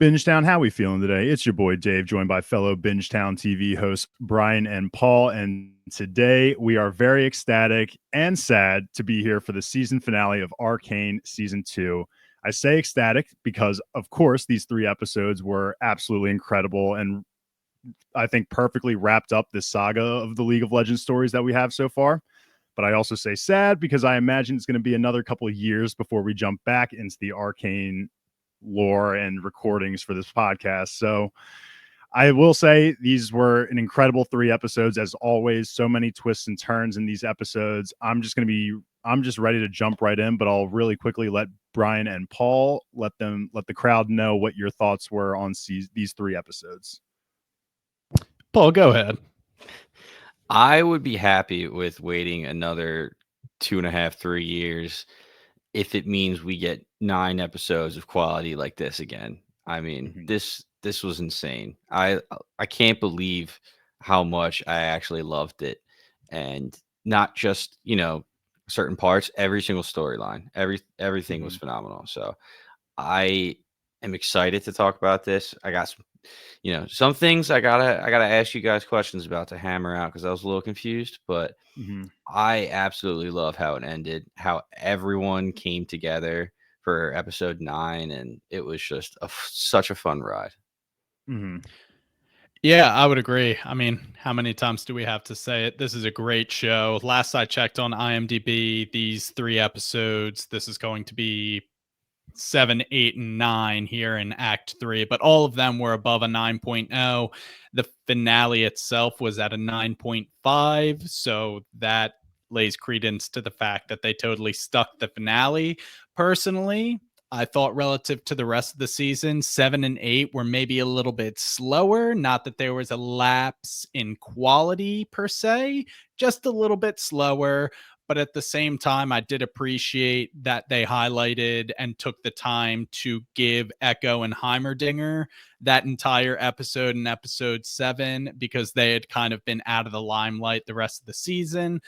Bingetown, how we feeling today? It's your boy Dave, joined by fellow Bingetown TV hosts Brian and Paul. And today we are very ecstatic and sad to be here for the season finale of Arcane Season 2. I say ecstatic because, of course, these 3 episodes were absolutely incredible and I think perfectly wrapped up this saga of the League of Legends stories that we have so far. But I also say sad because I imagine it's going to be another couple of years before we jump back into the Arcane lore and recordings for this podcast. So I will say these were an incredible 3 episodes. As always, so many twists and turns in these episodes. I'm just ready to jump right in, but I'll really quickly let Brian and Paul let the crowd know what your thoughts were on these 3 episodes. Paul, go ahead. I would be happy with waiting another 2.5, 3 years if it means we get 9 episodes of quality like this again. I mean, this was insane. I can't believe how much I actually loved it, and not just certain parts. Every single storyline, everything was phenomenal. So I am excited to talk about this. I got some things I gotta ask you guys questions about to hammer out because I was a little confused, but I absolutely love how it ended, how everyone came together for episode 9, and it was just such a fun ride. Yeah, I would agree. I mean, how many times do we have to say it? This is a great show. Last I checked on IMDB, these 3 episodes, this is going to be 7, 8, and 9 here in Act 3, but all of them were above a 9.0. The finale itself was at a 9.5, so that lays credence to the fact that they totally stuck the finale. Personally, I thought relative to the rest of the season, 7 and 8 were maybe a little bit slower. Not that there was a lapse in quality per se, just a little bit slower. But at the same time, I did appreciate that they highlighted and took the time to give Echo and Heimerdinger that entire episode in episode 7, because they had kind of been out of the limelight the rest of the season.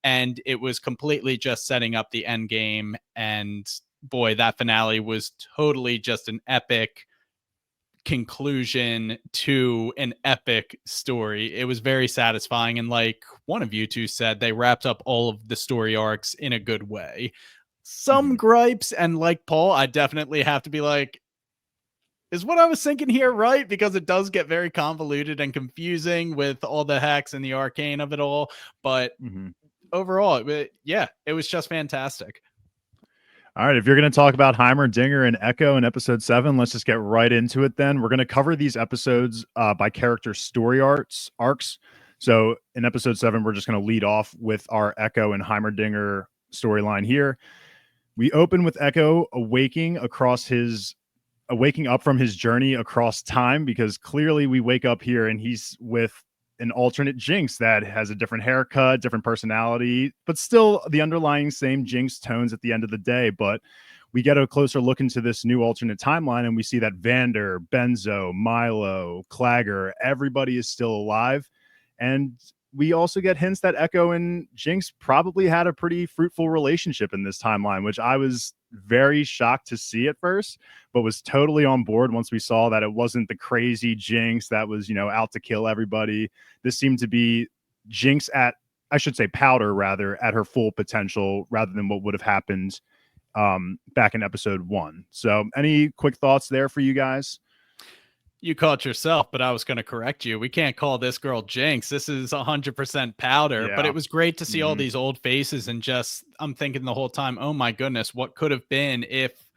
And it was completely just setting up the end game. And boy, that finale was totally just an epic conclusion to an epic story. It was very satisfying, and like one of you two said, they wrapped up all of the story arcs in a good way. Some gripes, and like Paul, I definitely have to be like, is what I was thinking here right? Because it does get very convoluted and confusing with all the hacks and the arcane of it all. But overall, it was just fantastic. All right, if you're going to talk about Heimerdinger and Echo in episode 7, let's just get right into it then. We're going to cover these episodes by character story arcs. So in episode 7, we're just going to lead off with our Echo and Heimerdinger storyline here. We open with Echo waking up from his journey across time, because clearly we wake up here and he's with an alternate Jinx that has a different haircut, different personality, but still the underlying same Jinx tones at the end of the day. But we get a closer look into this new alternate timeline, and we see that Vander, Benzo, Milo, Clagger, everybody is still alive. And we also get hints that Echo and Jinx probably had a pretty fruitful relationship in this timeline, which I was very shocked to see at first, but was totally on board once we saw that it wasn't the crazy Jinx that was, out to kill everybody. This seemed to be Jinx Powder rather, at her full potential, rather than what would have happened back in episode 1. So any quick thoughts there for you guys? You caught yourself, but I was going to correct you. We can't call this girl Jinx. This is 100% Powder. Yeah. But it was great to see all these old faces, and just, I'm thinking the whole time, oh my goodness, what could have been if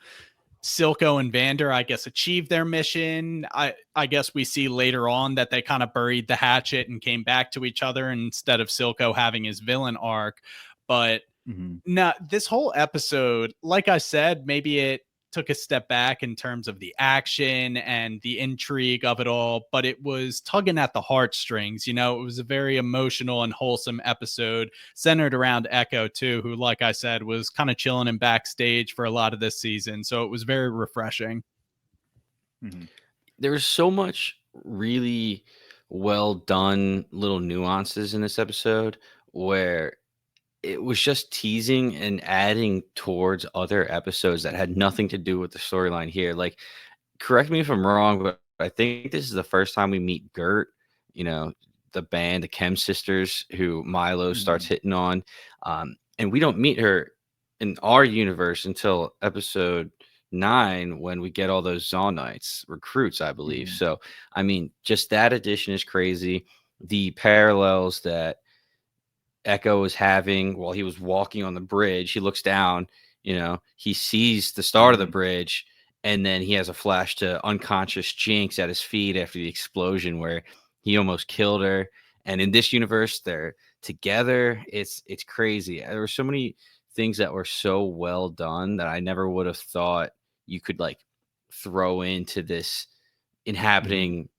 Silco and Vander, I guess, achieved their mission. I guess we see later on that they kind of buried the hatchet and came back to each other instead of Silco having his villain arc. But no, this whole episode, like I said, maybe it took a step back in terms of the action and the intrigue of it all, but it was tugging at the heartstrings. It was a very emotional and wholesome episode centered around Echo too, who, like I said, was kind of chilling in backstage for a lot of this season. So it was very refreshing. There was so much really well done little nuances in this episode where it was just teasing and adding towards other episodes that had nothing to do with the storyline here. Like correct me if I'm wrong, but I think this is the first time we meet Gert, you know, the band, the Chem Sisters, who Milo starts hitting on. And we don't meet her in our universe until episode 9 when we get all those Zonites recruits, I believe. So, I mean, just that addition is crazy. The parallels that Echo was having while he was walking on the bridge, he looks down, he sees the start of the bridge, and then he has a flash to unconscious Jinx at his feet after the explosion where he almost killed her. And in this universe, they're together. It's crazy. There were so many things that were so well done that I never would have thought you could like throw into this inhabiting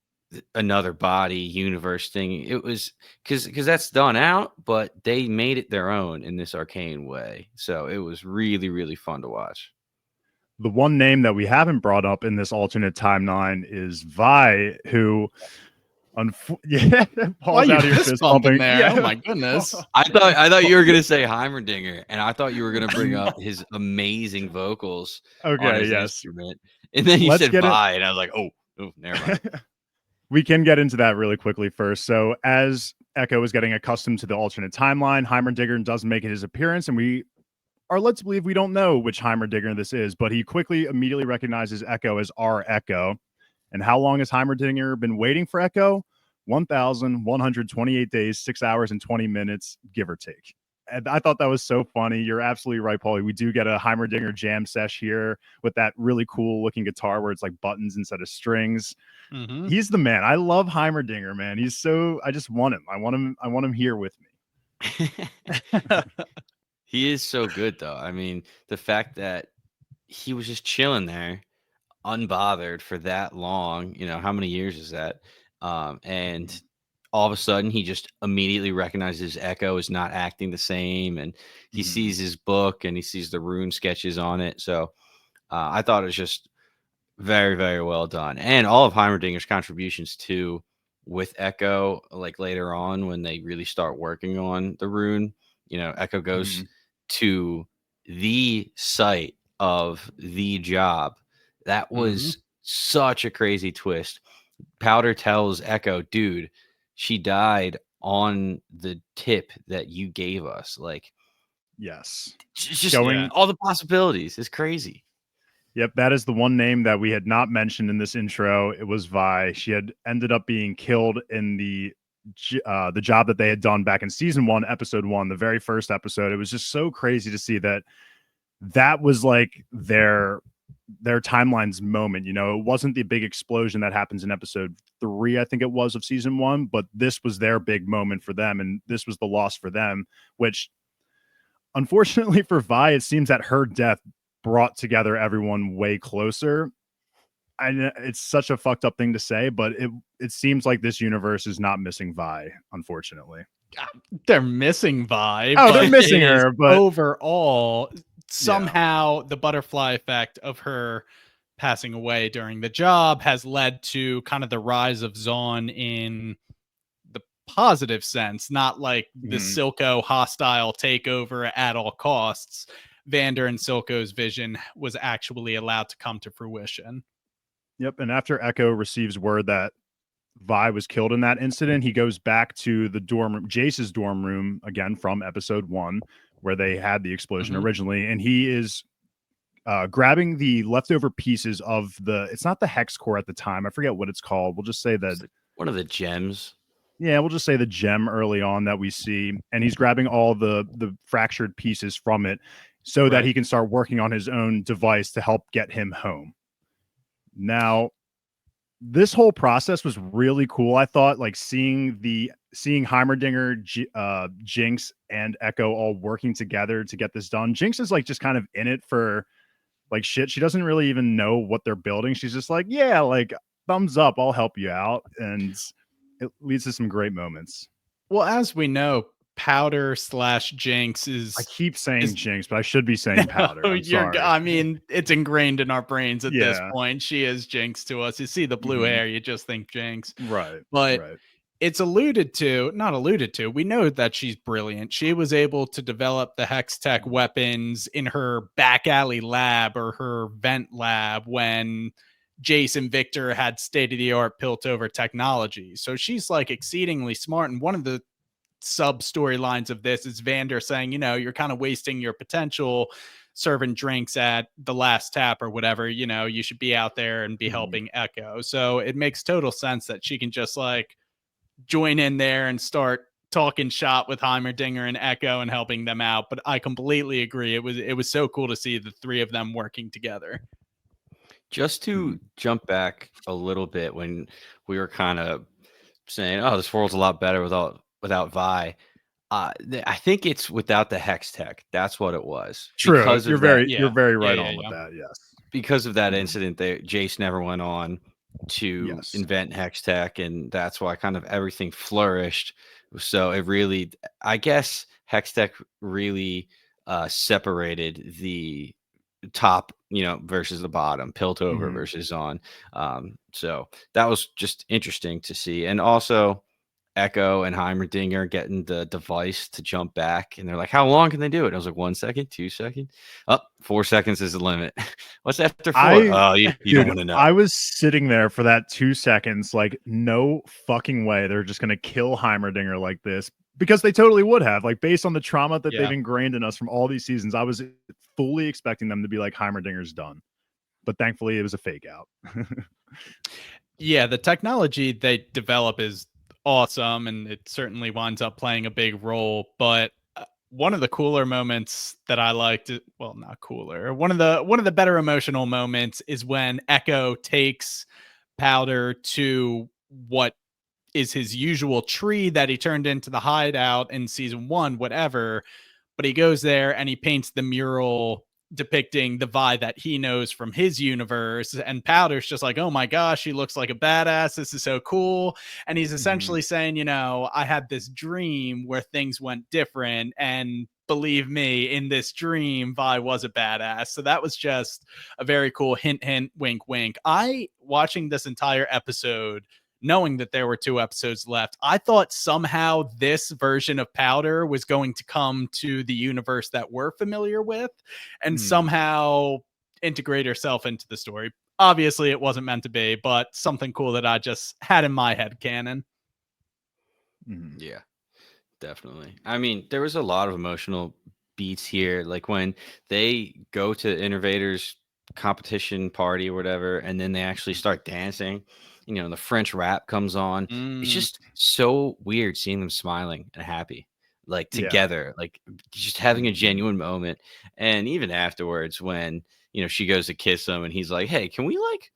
another body universe thing. It was because that's done out, but they made it their own in this Arcane way. So it was really, really fun to watch. The one name that we haven't brought up in this alternate timeline is Vi, who Paul's out here fist bumping there. Yeah. Oh my goodness. I thought you were gonna say Heimerdinger, and I thought you were gonna bring up his amazing vocals on his instrument. And then you said Vi, and I was like, oh, never mind. We can get into that really quickly first. So as Echo is getting accustomed to the alternate timeline, Heimerdinger does make his appearance, and we are led to believe we don't know which Heimerdinger this is, but he immediately recognizes Echo as our Echo. And how long has Heimerdinger been waiting for Echo? 1,128 days, 6 hours, and 20 minutes, give or take. And I thought that was so funny. You're absolutely right, Paulie. We do get a Heimerdinger jam sesh here with that really cool looking guitar where it's like buttons instead of strings. He's the man. I love Heimerdinger, man. He's so, I just want him. I want him here with me. He is so good though. I mean, the fact that he was just chilling there unbothered for that long, how many years is that? And all of a sudden he just immediately recognizes Echo is not acting the same, and he sees his book and he sees the rune sketches on it. So I thought it was just very, very well done. And all of Heimerdinger's contributions too with Echo, like later on when they really start working on the rune, Echo goes to the site of the job. That was such a crazy twist. Powder tells Echo, dude, she died on the tip that you gave us. Like, yes, just showing all the possibilities. It's crazy. Yep, that is the one name that we had not mentioned in this intro. It was Vi. She had ended up being killed in the job that they had done back in season 1, episode 1, the very first episode. It was just so crazy to see that was like their timeline's moment. It wasn't the big explosion that happens in episode 3, I think it was, of season 1, but this was their big moment for them, and this was the loss for them, which unfortunately for Vi, it seems that her death brought together everyone way closer. It's such a fucked up thing to say, but it seems like this universe is not missing Vi, unfortunately. They're missing Vi. Oh, they're missing her, but overall, somehow the butterfly effect of her passing away during the job has led to kind of the rise of Zon in the positive sense, not like the Silco hostile takeover at all costs. Vander and Silco's vision was actually allowed to come to fruition. Yep. And after Echo receives word that Vi was killed in that incident, he goes back to the dorm room, Jace's dorm room, again from episode 1, where they had the explosion originally. And he is grabbing the leftover pieces of it's not the hex core at the time. I forget what it's called. We'll just say that one of the gems. Yeah, we'll just say the gem early on that we see. And he's grabbing all the fractured pieces from it so that he can start working on his own device to help get him home. Now, this whole process was really cool. I thought, like, seeing Heimerdinger, Jinx, and Echo all working together to get this done. Jinx is like just kind of in it for like shit. She doesn't really even know what they're building. She's just like, yeah, like thumbs up, I'll help you out. And it leads to some great moments. Well, as we know, Powder/Jinx is... I keep saying Jinx, but I should be saying Powder. I mean, it's ingrained in our brains at this point. She is Jinx to us. You see the blue hair, you just think Jinx. Right. But it's not alluded to. We know that she's brilliant. She was able to develop the Hex Tech weapons in her back alley lab or her vent lab when Jace and Victor had state-of-the-art Piltover technology. So she's like exceedingly smart. And one of the sub storylines of this is Vander saying, you're kind of wasting your potential serving drinks at the last tap or whatever. You should be out there and be helping Echo. So it makes total sense that she can just like join in there and start talking shop with Heimerdinger and Echo and helping them out. But I completely agree. It was so cool to see the three of them working together. Just to jump back a little bit when we were kind of saying, "Oh, this world's a lot better without Vi." I think it's without the hex tech. That's what it was. True. Because You're of that, very right on with that. Yes. because of that incident, Jace never went on to Yes. invent hex tech, and that's why kind of everything flourished. So it really, I guess, hex tech really separated the top, versus the bottom, Piltover versus on. So that was just interesting to see, and also Echo and Heimerdinger getting the device to jump back, and they're like, "How long can they do it?" And I was like, 1 second, 2 seconds, 4 seconds is the limit. What's after 4? Oh, you don't want to know. I was sitting there for that 2 seconds, like, no fucking way they're just gonna kill Heimerdinger like this, because they totally would have, like, based on the trauma that they've ingrained in us from all these seasons. I was fully expecting them to be like, Heimerdinger's done, but thankfully it was a fake out. Yeah, the technology they develop is awesome, and it certainly winds up playing a big role. But one of the cooler moments that I liked, well, not cooler, one of the better emotional moments is when Echo takes Powder to what is his usual tree that he turned into the hideout in season 1, whatever. But he goes there and he paints the mural depicting the Vi that he knows from his universe. And Powder's just like, oh my gosh, he looks like a badass. This is so cool. And he's essentially saying, I had this dream where things went different. And believe me, in this dream, Vi was a badass. So that was just a very cool hint, hint, wink, wink. Watching this entire episode, knowing that there were 2 episodes left, I thought somehow this version of Powder was going to come to the universe that we're familiar with and somehow integrate herself into the story. Obviously, it wasn't meant to be, but something cool that I just had in my head canon. Yeah, definitely. I mean, there was a lot of emotional beats here, like when they go to Innovator's competition party or whatever, and then they actually start dancing. The French rap comes on. It's just so weird seeing them smiling and happy, like together, like just having a genuine moment. And even afterwards, when she goes to kiss him, and he's like, "Hey, can we like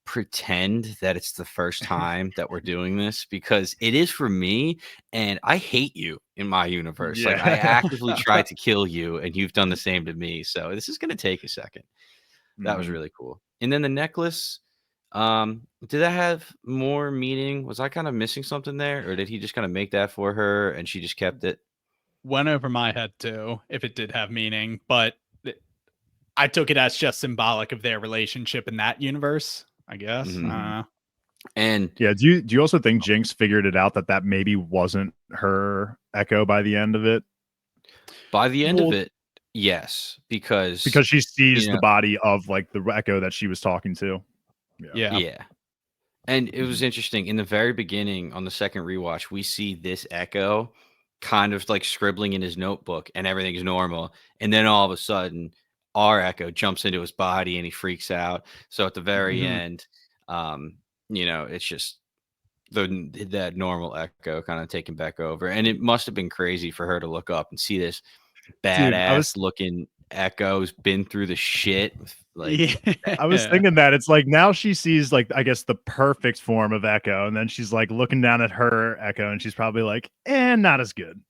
pretend that it's the first time that we're doing this, because it is for me, and I hate you in my universe. Like, I actively tried to kill you, and you've done the same to me. So this is going to take a second." That was really cool. And then the necklace, did that have more meaning? Was I kind of missing something there, or did he just kind of make that for her and she just kept it? Went over my head too, if it did have meaning, but I took it as just symbolic of their relationship in that universe, I guess. And yeah, do you also think Jinx figured it out that maybe wasn't her Echo by the end of it? By the end of it, yes, because she sees the body of like the Echo that she was talking to. Yeah. And it was interesting. In the very beginning, on the second rewatch, we see this Echo kind of like scribbling in his notebook, and everything's normal. And then all of a sudden, our Echo jumps into his body and he freaks out. So at the very end, it's just that normal Echo kind of taking back over. And it must have been crazy for her to look up and see this badass looking Echo who's been through the shit. Like, I was thinking that it's like now she sees like, I guess, the perfect form of Echo, and then she's like looking down at her Echo, and she's probably like, not as good.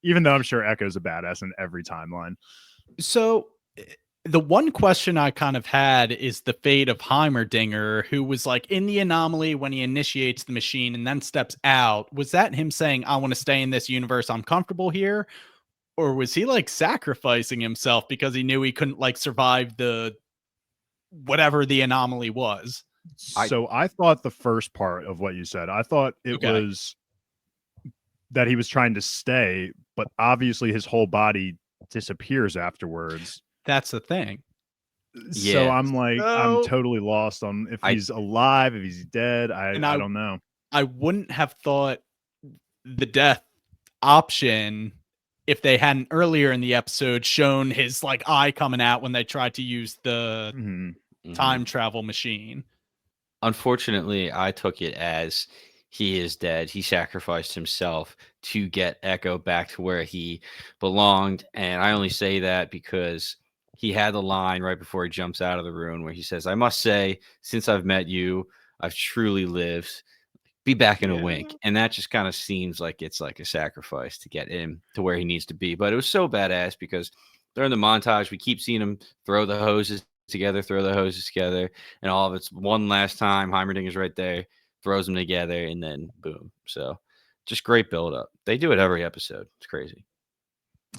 Even though I'm sure Echo's a badass in every timeline. So the one question I kind of had is the fate of Heimerdinger, who was like in the anomaly when he initiates the machine and then steps out. Was that him saying, I want to stay in this universe, I'm comfortable here? Or was he like sacrificing himself because he knew he couldn't like survive the whatever the anomaly was? So I thought the first part of what you said, I thought it was that he was trying to stay, but obviously his whole body disappears afterwards. That's the thing. So Yeah. I'm like, I'm So, totally lost on if I he's alive, if he's dead. I and I don't know. I wouldn't have thought the death option if they hadn't earlier in the episode shown his like eye coming out when they tried to use the Mhm. time travel machine. Unfortunately, I took it as he is dead. He sacrificed himself to get Echo back to where he belonged. And I only say that because he had the line right before he jumps out of the room where he says, I must say, since I've met you, I've truly lived. Be back in a Yeah. wink. And that just kind of seems like it's like a sacrifice to get him to where he needs to be. But it was so badass because during the montage, we keep seeing him throw the hoses together, and all of it's one last time. Heimerdinger's right there, throws them together, and then boom. So just great build up. They do it every episode. It's crazy.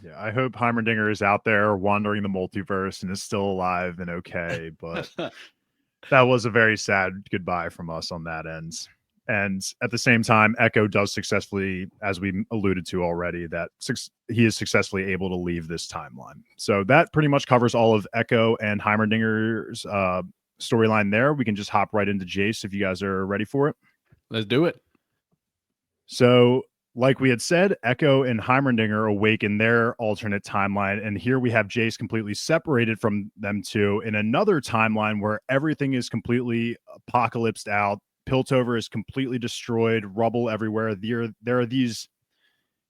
Yeah, I hope Heimerdinger is out there wandering the multiverse and is still alive and okay. But that was a very sad goodbye from us on that end. And at the same time, Echo does successfully, as we alluded to already, that he is successfully able to leave this timeline. So that pretty much covers all of Echo and Heimerdinger's storyline there. We can just hop right into Jace if you guys are ready for it. Let's do it. So, like we had said, Echo and Heimerdinger awaken their alternate timeline. And here we have Jace completely separated from them two in another timeline where everything is completely apocalypsed out. Piltover is completely destroyed, rubble everywhere. There are these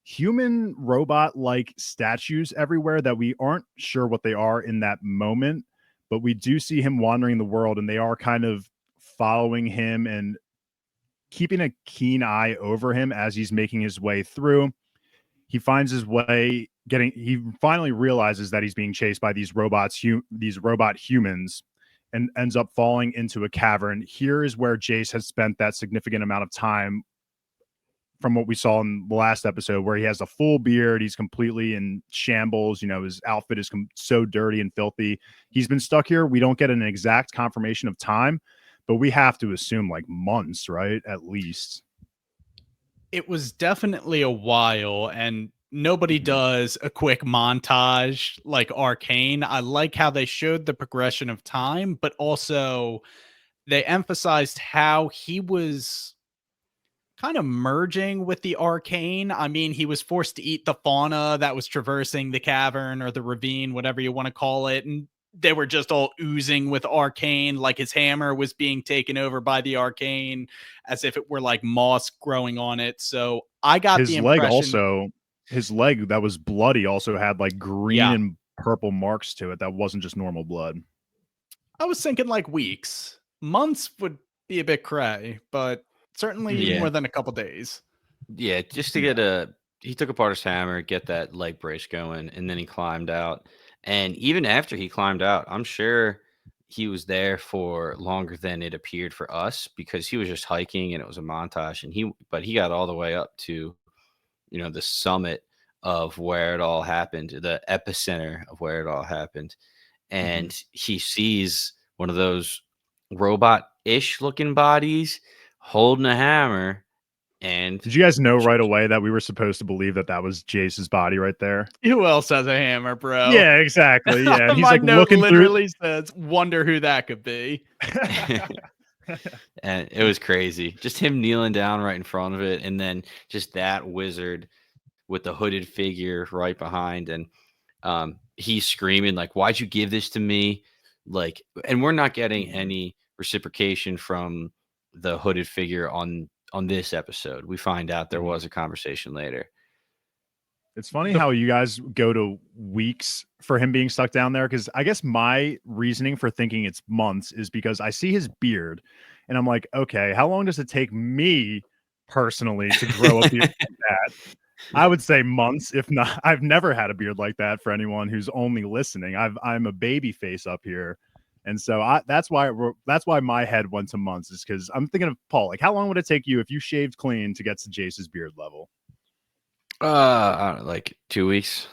human robot like statues everywhere that we aren't sure what they are in that moment, but we do see him wandering the world and they are kind of following him and keeping a keen eye over him as he's making his way through. He finds his way he finally realizes that he's being chased by these robot humans and ends up falling into a cavern. Here is where Jace has spent that significant amount of time from what we saw in the last episode, where he has a full beard. He's completely in shambles. You know, his outfit is so dirty and filthy. He's been stuck here. We don't get an exact confirmation of time, but we have to assume like months, right? At least. It was definitely a while, and nobody does a quick montage like Arcane. I like how they showed the progression of time, but also they emphasized how he was kind of merging with the Arcane. I mean, he was forced to eat the fauna that was traversing the cavern or the ravine, whatever you want to call it, and they were just all oozing with Arcane, like his hammer was being taken over by the Arcane as if it were like moss growing on it. So I got the impression his leg that was bloody also had like green Yeah. and purple marks to it. That wasn't just normal blood. I was thinking like weeks. Months would be a bit cray, but certainly Yeah. more than a couple days. Yeah, just to get he took apart his hammer, get that leg brace going, and then he climbed out. And even after he climbed out, I'm sure he was there for longer than it appeared for us because he was just hiking and it was a montage. And he got all the way up to, the summit of where it all happened, the epicenter of where it all happened. And he sees one of those robot-ish looking bodies holding a hammer. And Did you guys know right away that we were supposed to believe that that was Jace's body right there? Who else has a hammer, bro? Yeah, exactly. Yeah, and he's My like note looking literally says, "Wonder who that could be." and it was crazy. Just him kneeling down right in front of it, and then just that wizard with the hooded figure right behind, and he's screaming like, "Why'd you give this to me?" Like, and we're not getting any reciprocation from the hooded figure on this episode. We find out there was a conversation later. It's funny how you guys go to weeks for him being stuck down there, because I guess my reasoning for thinking it's months is because I see his beard and I'm like, okay, how long does it take me personally to grow a beard like that? I would say months, if not. I've never had a beard like that for anyone who's only listening. I'm a baby face up here. And so that's why my head went to months, is because I'm thinking of Paul. Like, how long would it take you if you shaved clean to get to Jace's beard level? I don't know, like 2 weeks.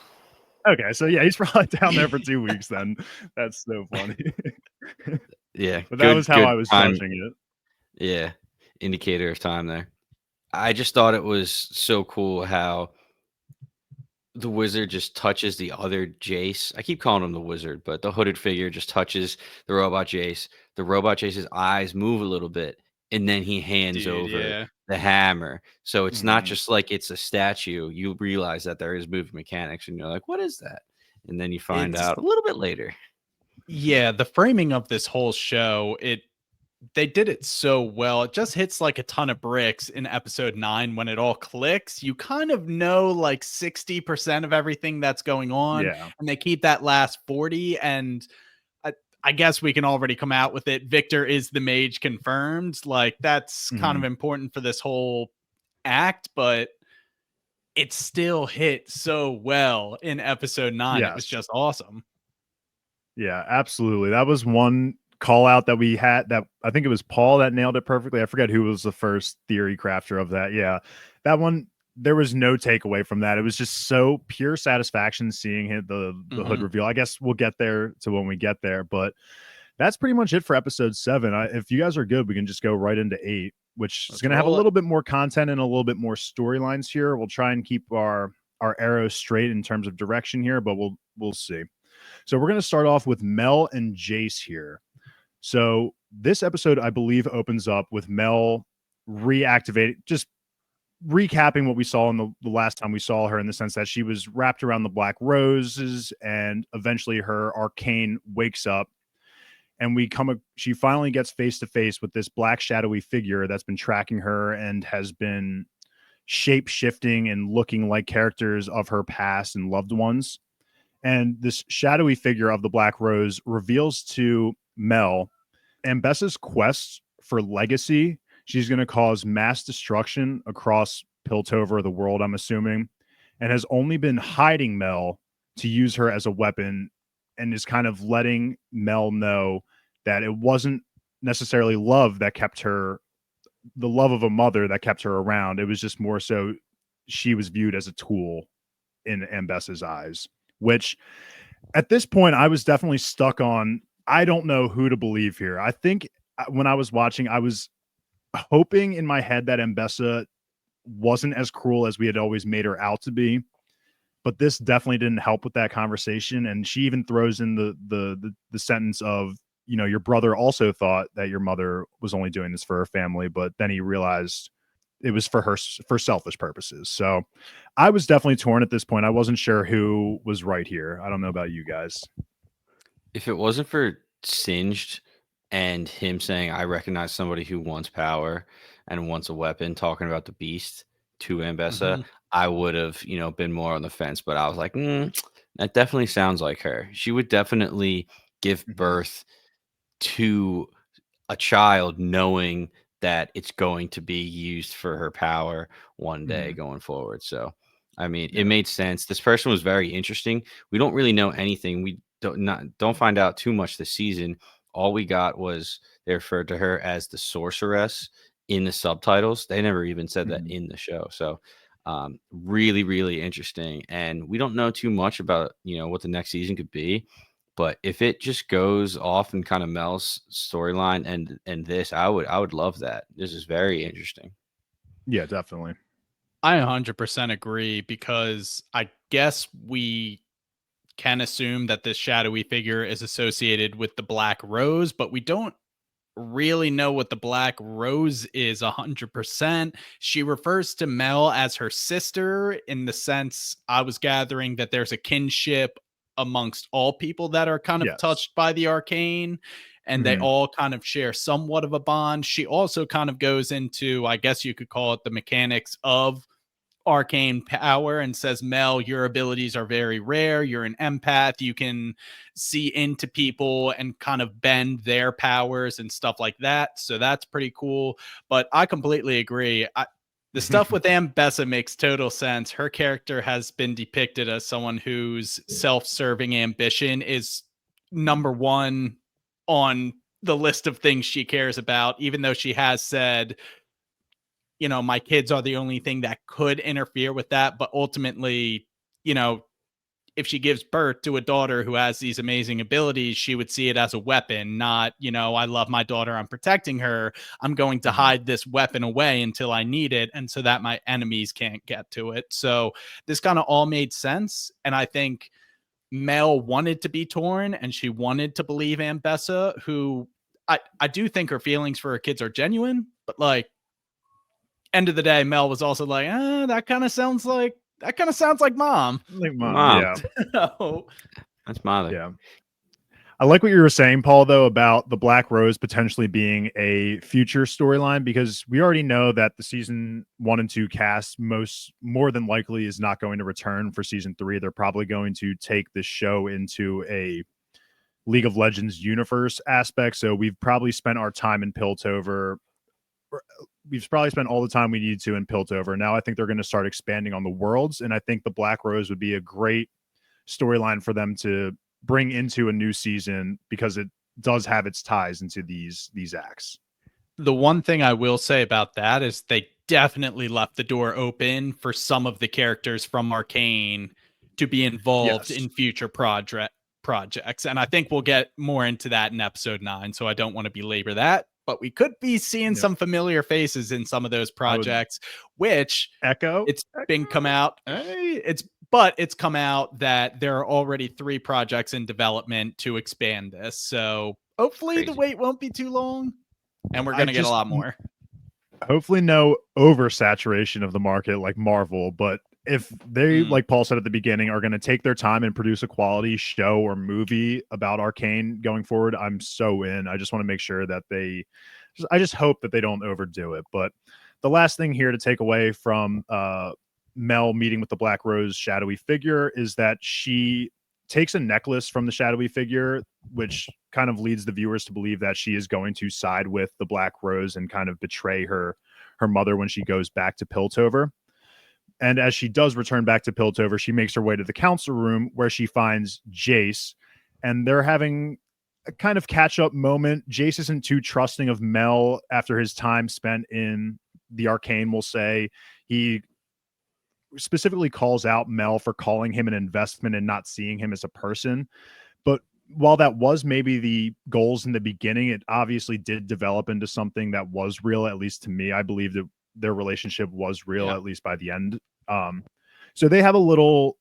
Okay, so yeah, he's probably down there for 2 weeks then. That's so funny. Yeah, But that was how I was time. judging it. Yeah, indicator of time there. I just thought it was so cool how the wizard just touches the other Jace. I keep calling him the wizard, but the hooded figure just touches the robot Jace. The robot Jace's eyes move a little bit, and then he hands Dude, over yeah. the hammer. So it's not Mhm. just like it's a statue. You realize that there is moving mechanics, and you're like, "What is that?" And then you find It's out a little bit later. yeah, the framing of this whole show, they did it so well. It just hits like a ton of bricks in episode 9 when it all clicks. You kind of know like 60% of everything that's going on, Yeah. and they keep that last 40. And I guess we can already come out with it. Victor is the mage confirmed. Like, that's kind of Mhm. important for this whole act, but it still hit so well in episode 9. It was Yes. just awesome. Yeah, absolutely. That was one call out that we had that I think it was Paul that nailed it perfectly. I forget who was the first theory crafter of that. Yeah. That one, there was no takeaway from that. It was just so pure satisfaction seeing the hood Mhm. reveal. I guess we'll get there to when we get there, but that's pretty much it for episode 7. If you guys are good, we can just go right into 8, which is Let's going to have a roll it. little bit more content and a little bit more storylines here. We'll try and keep our arrows straight in terms of direction here, but we'll see. So we're going to start off with Mel and Jace here. So this episode, I believe, opens up with Mel reactivating, just recapping what we saw in the last time we saw her, in the sense that she was wrapped around the black roses, and eventually her arcane wakes up, and she finally gets face to face with this black shadowy figure that's been tracking her and has been shape shifting and looking like characters of her past and loved ones. And this shadowy figure of the Black Rose reveals to Mel Ambessa's quest for legacy. She's going to cause mass destruction across Piltover, the world, I'm assuming, and has only been hiding Mel to use her as a weapon, and is kind of letting Mel know that it wasn't necessarily love that kept her, the love of a mother that kept her around. It was just more so she was viewed as a tool in Ambessa's eyes, which at this point I was definitely stuck on. I don't know who to believe here. I think when I was watching, I was hoping in my head that Ambessa wasn't as cruel as we had always made her out to be, but this definitely didn't help with that conversation. And she even throws in the sentence of, you know, your brother also thought that your mother was only doing this for her family, but then he realized it was for selfish purposes. So I was definitely torn at this point. I wasn't sure who was right here. I don't know about you guys. If it wasn't for Singed and him saying, I recognize somebody who wants power and wants a weapon, talking about the beast to Ambessa, Mhm. I would have, been more on the fence. But I was like, that definitely sounds like her. She would definitely give Mhm. birth to a child knowing that it's going to be used for her power one day Mhm. going forward. So, I mean, it Yeah. made sense. This person was very interesting. We don't really know anything. We don't find out too much this season. All we got was they referred to her as the sorceress in the subtitles. They never even said that Mhm. in the show. So, really, really interesting. And we don't know too much about what the next season could be. But if it just goes off and kind of melts storyline and this, I would love that. This is very interesting. Yeah, definitely. I 100% agree, because I guess we can assume that this shadowy figure is associated with the Black Rose, but we don't really know what the Black Rose is 100%. She refers to Mel as her sister, in the sense I was gathering that there's a kinship amongst all people that are kind of Yes. touched by the arcane, and they Mhm. all kind of share somewhat of a bond. She also kind of goes into, I guess you could call it, the mechanics of arcane power, and says, Mel, your abilities are very rare. You're an empath. You can see into people and kind of bend their powers and stuff like that. So that's pretty cool. But I completely agree. The stuff with Ambessa makes total sense. Her character has been depicted as someone whose self-serving ambition is number one on the list of things she cares about, even though she has said, my kids are the only thing that could interfere with that. But ultimately, you know, if she gives birth to a daughter who has these amazing abilities, she would see it as a weapon, not, I love my daughter, I'm protecting her. I'm going to hide this weapon away until I need it, and so that my enemies can't get to it. So this kind of all made sense. And I think Mel wanted to be torn, and she wanted to believe Ambessa, who I do think her feelings for her kids are genuine, but like, end of the day, Mel was also like, that kind of sounds like mom. Like mom. Mom. Yeah. So, That's mother. Yeah. I like what you were saying, Paul, though, about the Black Rose potentially being a future storyline, because we already know that the season 1 and 2 cast more than likely is not going to return for season 3. They're probably going to take this show into a League of Legends universe aspect. So we've probably spent our time in Piltover. We've probably spent all the time we need to in Piltover. Now I think they're going to start expanding on the worlds, and I think the Black Rose would be a great storyline for them to bring into a new season, because it does have its ties into these acts. The one thing I will say about that is they definitely left the door open for some of the characters from Arcane to be involved in future projects. And I think we'll get more into that in episode 9. So I don't want to belabor that, but we could be seeing some familiar faces in some of those projects, which it's come out. It's come out that there are already 3 projects in development to expand this. So hopefully the wait won't be too long, and we're going to get a lot more. Hopefully no oversaturation of the market like Marvel, but if they, like Paul said at the beginning, are going to take their time and produce a quality show or movie about Arcane going forward, I'm so in. I just want to make sure that I just hope that they don't overdo it. But the last thing here to take away from Mel meeting with the Black Rose shadowy figure is that she takes a necklace from the shadowy figure, which kind of leads the viewers to believe that she is going to side with the Black Rose and kind of betray her mother when she goes back to Piltover. And as she does return back to Piltover, she makes her way to the council room, where she finds Jace, and they're having a kind of catch-up moment. Jace isn't too trusting of Mel after his time spent in the Arcane, we'll say. He specifically calls out Mel for calling him an investment and not seeing him as a person. But while that was maybe the goals in the beginning, it obviously did develop into something that was real, at least to me. I believe that their relationship was real, at least by the end. So they have a little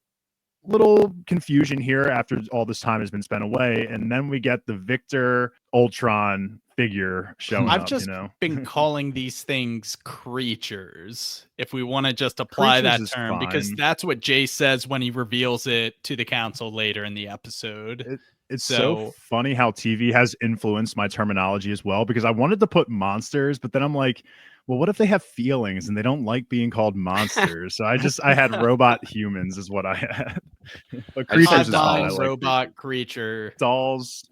confusion here after all this time has been spent away, and then we get the Victor Ultron figure showing up. I've just been calling these things creatures, if we want to just apply that term, because that's what Jay says when he reveals it to the council later in the episode. It's so funny how TV has influenced my terminology as well, because I wanted to put monsters, but then I'm like, well, what if they have feelings and they don't like being called monsters? So I had robot humans is what I had. But creatures is fine. Robot creature. Dolls.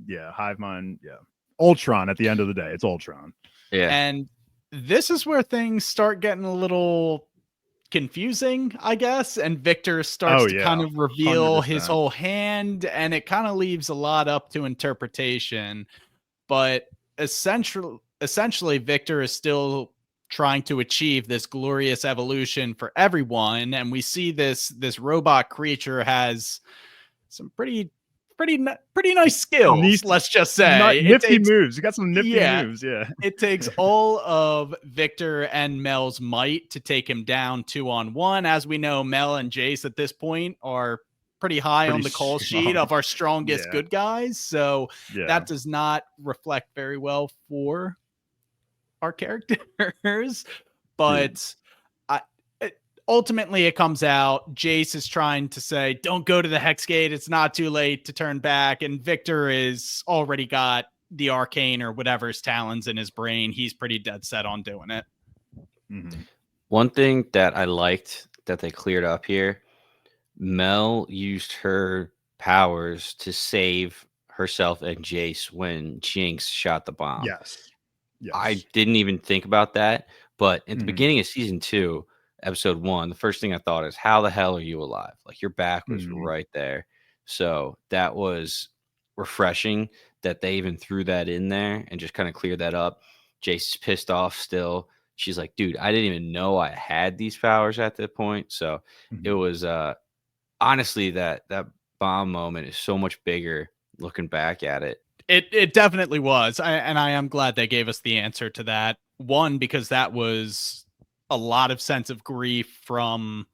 Yeah. Hive mind. Yeah. Ultron at the end of the day. It's Ultron. Yeah. And this is where things start getting a little confusing, I guess. And Victor starts to kind of reveal 100%. His whole hand, and it kind of leaves a lot up to interpretation. But essentially Victor is still trying to achieve this glorious evolution for everyone, and we see this robot creature has some pretty nice skills, let's just say. Nifty moves. You got some nifty moves, yeah. It takes all of Victor and Mel's might to take him down 2-on-1. As we know, Mel and Jace at this point are pretty high on the call sheet of our strongest good guys, so that does not reflect very well for our characters. But ultimately it comes out Jace is trying to say, don't go to the Hex Gate, it's not too late to turn back, and Victor is already got the arcane or whatever's talons in his brain. He's pretty dead set on doing it. One thing that I liked that they cleared up here, Mel used her powers to save herself and Jace when Jinx shot the bomb. Yes. I didn't even think about that, but at the beginning of season 2, episode 1, the first thing I thought is, how the hell are you alive? Like, your back was right there. So that was refreshing that they even threw that in there and just kind of cleared that up. Jace is pissed off still. She's like, dude, I didn't even know I had these powers at that point. So it was honestly, that bomb moment is so much bigger looking back at it. It definitely was. And I am glad they gave us the answer to that. One, because that was a lot of sense of grief from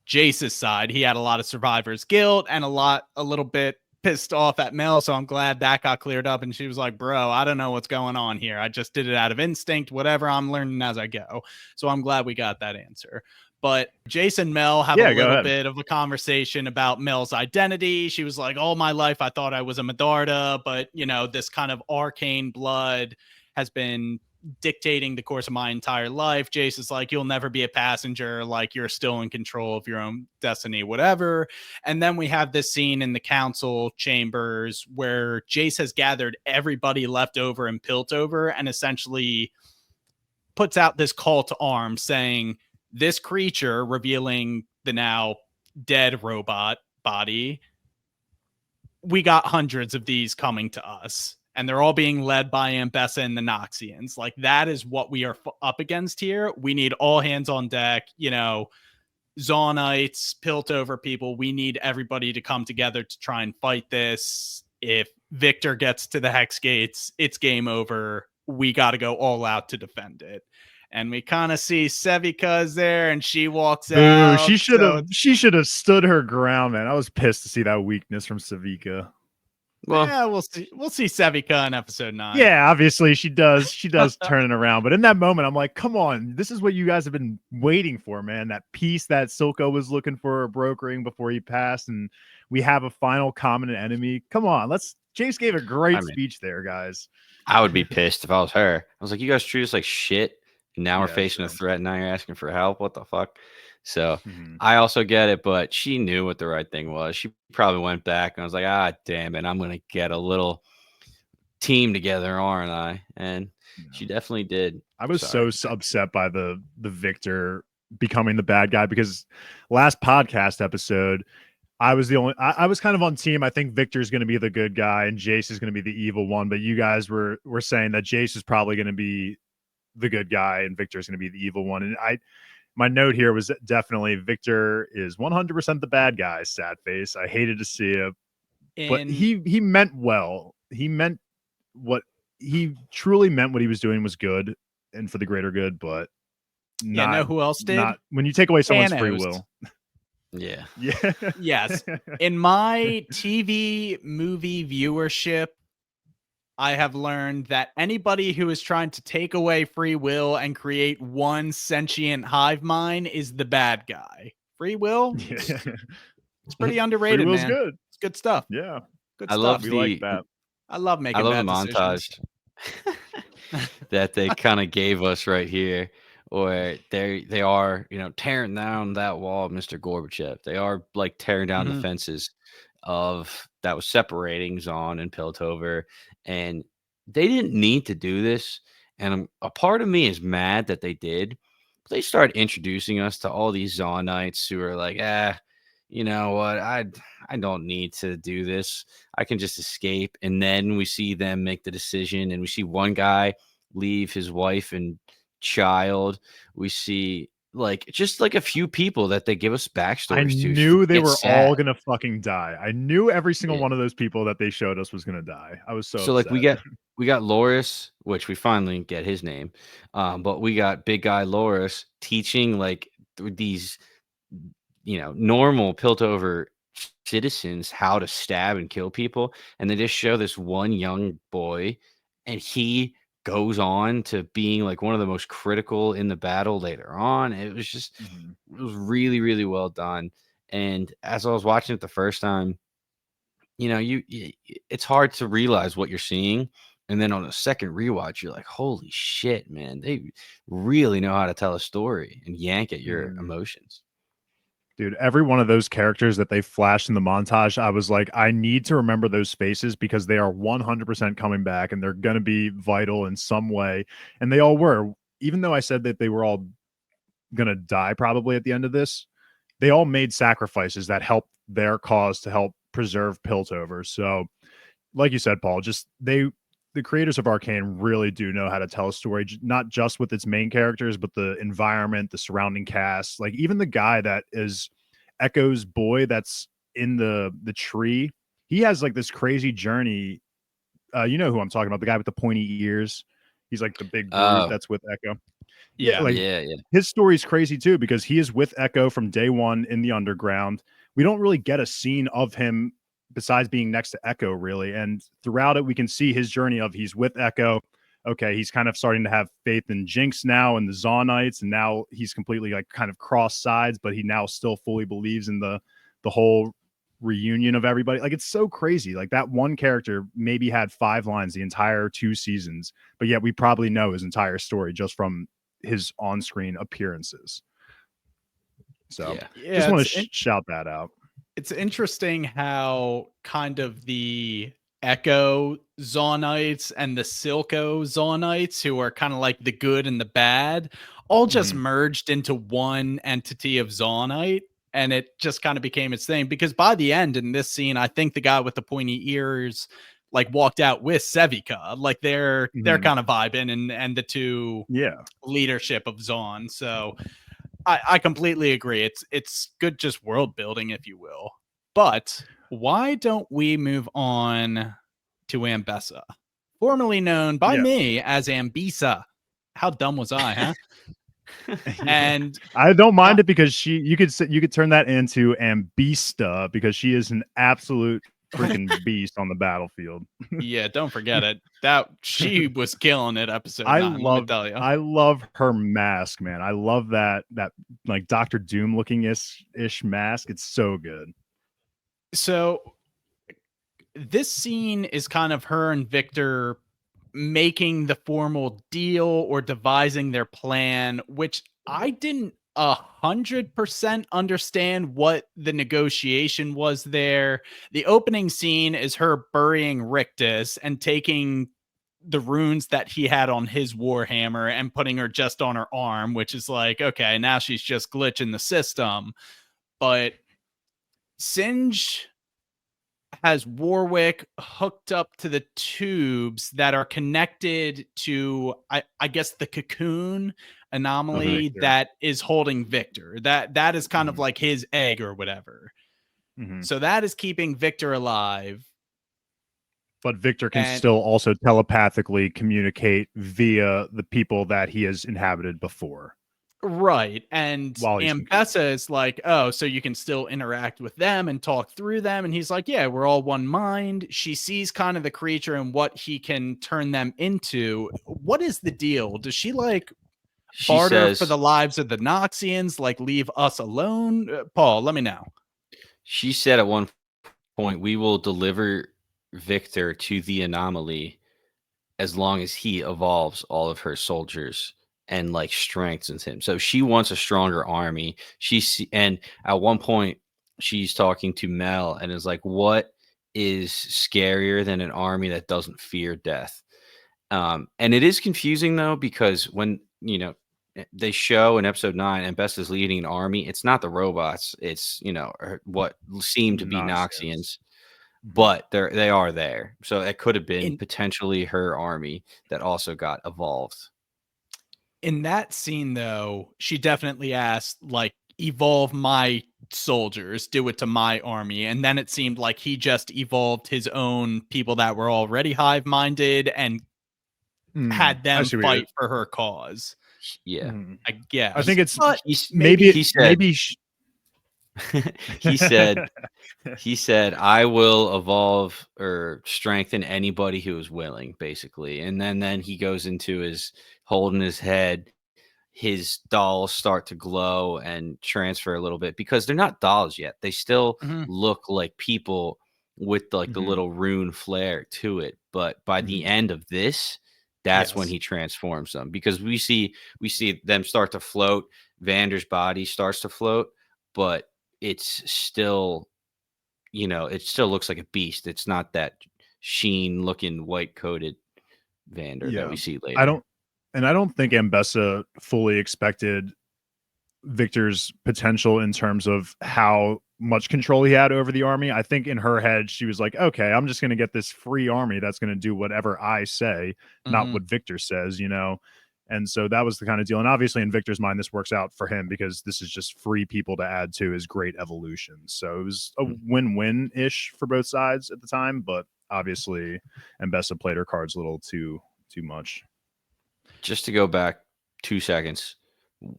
Jace's side. He had a lot of survivor's guilt and a little bit pissed off at Mel. So I'm glad that got cleared up. And she was like, bro, I don't know what's going on here. I just did it out of instinct, whatever. I'm learning as I go. So I'm glad we got that answer. But Jace and Mel have a little bit of a conversation about Mel's identity. She was like, all my life, I thought I was a Medarda, but, you know, this kind of arcane blood has been dictating the course of my entire life. Jace is like, you'll never be a passenger. Like, you're still in control of your own destiny, whatever. And then we have this scene in the council chambers where Jace has gathered everybody left over in Piltover and essentially puts out this call to arms saying, this creature, revealing the now dead robot body, we got hundreds of these coming to us, and they're all being led by Ambessa and the Noxians. Like, that is what we are up against here. We need all hands on deck, you know, Zawnites, Piltover people. We need everybody to come together to try and fight this. If Victor gets to the Hex Gates, it's game over. We got to go all out to defend it. And we kind of see Sevika's there, and she walks out. She should have stood her ground, man. I was pissed to see that weakness from Sevika. Well, yeah, we'll see. We'll see Sevika in episode 9. Yeah, obviously she does. She does turn it around. But in that moment, I'm like, come on, this is what you guys have been waiting for, man. That peace that Silco was looking for, brokering before he passed, and we have a final common enemy. Come on, Jace gave a great speech there, guys. I would be pissed if I was her. I was like, you guys treat us like shit. Now we're facing a threat. Now you're asking for help. What the fuck? So I also get it, but she knew what the right thing was. She probably went back and was like, damn it, I'm going to get a little team together, aren't I? And she definitely did. I was so upset by the Victor becoming the bad guy, because last podcast episode, I was I was kind of on team. I think Victor's going to be the good guy and Jace is going to be the evil one. But you guys were saying that Jace is probably going to be the good guy and Victor is going to be the evil one. And my note here was definitely Victor is 100% the bad guy. Sad face. I hated to see it, but he meant well. He meant he truly meant what he was doing was good and for the greater good, but you know who else did? Not when you take away someone's free will. Yeah. Yes. In my TV movie viewership, I have learned that anybody who is trying to take away free will and create one sentient hive mind is the bad guy. Free will? It's pretty underrated, free will's man. Good. It's good stuff. Yeah. Good stuff. We like that. I love making the montage that they kind of gave us right here, where they are, you know, tearing down that wall of Mr. Gorbachev. They are like tearing down the fences of that was separating Zon and Piltover, and they didn't need to do this. And a part of me is mad that they did. But they started introducing us to all these Zonites who are like, you know what? I don't need to do this. I can just escape. And then we see them make the decision, and we see one guy leave his wife and child. We see just a few people that they give us backstories to. I knew they were all gonna fucking die. I knew every single one of those people that they showed us was gonna die. I was so upset. Like we got Loris, which we finally get his name, but we got big guy Loris teaching like these, you know, normal Piltover citizens how to stab and kill people, and they just show this one young boy, and he goes on to being like one of the most critical in the battle later on. It was just it was really, really well done. And as I was watching it the first time, you know, it's hard to realize what you're seeing, and then on a second rewatch you're like, holy shit, man, they really know how to tell a story and yank at your emotions. Dude, every one of those characters that they flashed in the montage, I was like, I need to remember those faces because they are 100% coming back and they're going to be vital in some way. And they all were. Even though I said that they were all going to die probably at the end of this, they all made sacrifices that helped their cause to help preserve Piltover. So, like you said, Paul, just the creators of Arcane really do know how to tell a story, not just with its main characters, but the environment, the surrounding cast. Like even the guy that is Echo's boy that's in the tree. He has like this crazy journey. You know who I'm talking about? The guy with the pointy ears. He's like the big brute Oh, that's with Echo. Yeah, Yeah. like yeah, yeah. his story's crazy too because he is with Echo from day one in the underground. We don't really get a scene of him besides being next to Echo, really. And throughout it, we can see his journey of he's with Echo. Okay, he's kind of starting to have faith in Jinx now and the Zawnites, and now he's completely like kind of cross sides, but he now still fully believes in the whole reunion of everybody. Like it's so crazy. Like that one character maybe had 5 lines the entire 2 seasons, but yet we probably know his entire story just from his on-screen appearances. So Yeah. just Yeah, want to shout that out. it's interesting how kind of the Echo Zawnites and the Silco Zawnites, who are kind of like the good and the bad, all just Mhm. merged into one entity of Zawnite. And it just kind of became its thing because by the end in this scene, I think the guy with the pointy ears like walked out with Sevica. Like they're Mhm. kind of vibing and the two Yeah. leadership of Zaun. So I completely agree. It's good just world building, if you will. But why don't we move on to Ambessa, formerly known by Yeah. me as Ambisa? How dumb was I, huh? Yeah. And I don't uh, mind it because you could turn that into Ambista because she is an absolute freaking beast on the battlefield. yeah, don't forget it. That she was killing it. Episode I 9. Let me love tell you. I love her mask, man. I love that like Doctor Doom looking ish mask. It's so good. So this scene is kind of her and Victor making the formal deal or devising their plan, which I didn't 100% understand what the negotiation was there. The opening scene is her burying Rictus and taking the runes that he had on his warhammer and putting her just on her arm, which is like, okay, now she's just glitching the system. But Singe has Warwick hooked up to the tubes that are connected to, I guess, the cocoon Of anomaly Victor. that is holding Victor. That is kind of Mhm. like his egg or whatever. Mhm. So that is keeping Victor alive. But Victor can And still also telepathically communicate via the people that he has inhabited before right. And while he's complete. Ambessa is like, oh, so you can still interact with them and talk through them. And he's like, yeah, we're all one mind. She sees kind of the creature and what he can turn them into. What is the deal? Does she like She barter for says the lives of the Noxians? Like, leave us alone? Paul, let me know. she said at one point, we will deliver Victor to the anomaly as long as he evolves all of her soldiers and like strengthens him. So she wants a stronger army. And at one point she's talking to Mel and is like, "What is scarier than an army that doesn't fear death?" And it is confusing though because when they show in episode 9 and Bess is leading an army, it's not the robots, it's what seem to be Nonsense. Noxians, Mhm. but they are there. So it could have been In potentially her army that also got evolved. in that scene, though, she definitely asked, like, evolve my soldiers, do it to my army. And then it seemed like he just evolved his own people that were already hive minded and had I them see what you're. fight for her cause, Yeah. Mhm. I I guess. think it's But He's maybe he said maybe he said he said, "I will evolve or strengthen anybody who is willing," basically. And then he goes into his holding his head. His dolls start to glow and transfer a little bit because they're not dolls yet. They still Mhm, look like people with like the Mhm. little rune flair to it. But by the Mhm. end of this, that's when yes. he transforms them because we see them start to float. Vander's body starts to float, but it's still, it still looks like a beast. It's not that sheen looking white coated Vander that Yeah. we see I later. don't I don't think Ambessa fully expected Victor's potential in terms of how much control he had over the army. I think in her head, she was like, okay, I'm just going to get this free army that's going to do whatever I say, not Mhm. what Victor says, you know? And so that was the kind of deal. And obviously in Victor's mind, this works out for him because this is just free people to add to his great evolution. So it was a win-win-ish for both sides at the time, but obviously Mbessa played her cards a little too much. Just to go back 2 seconds,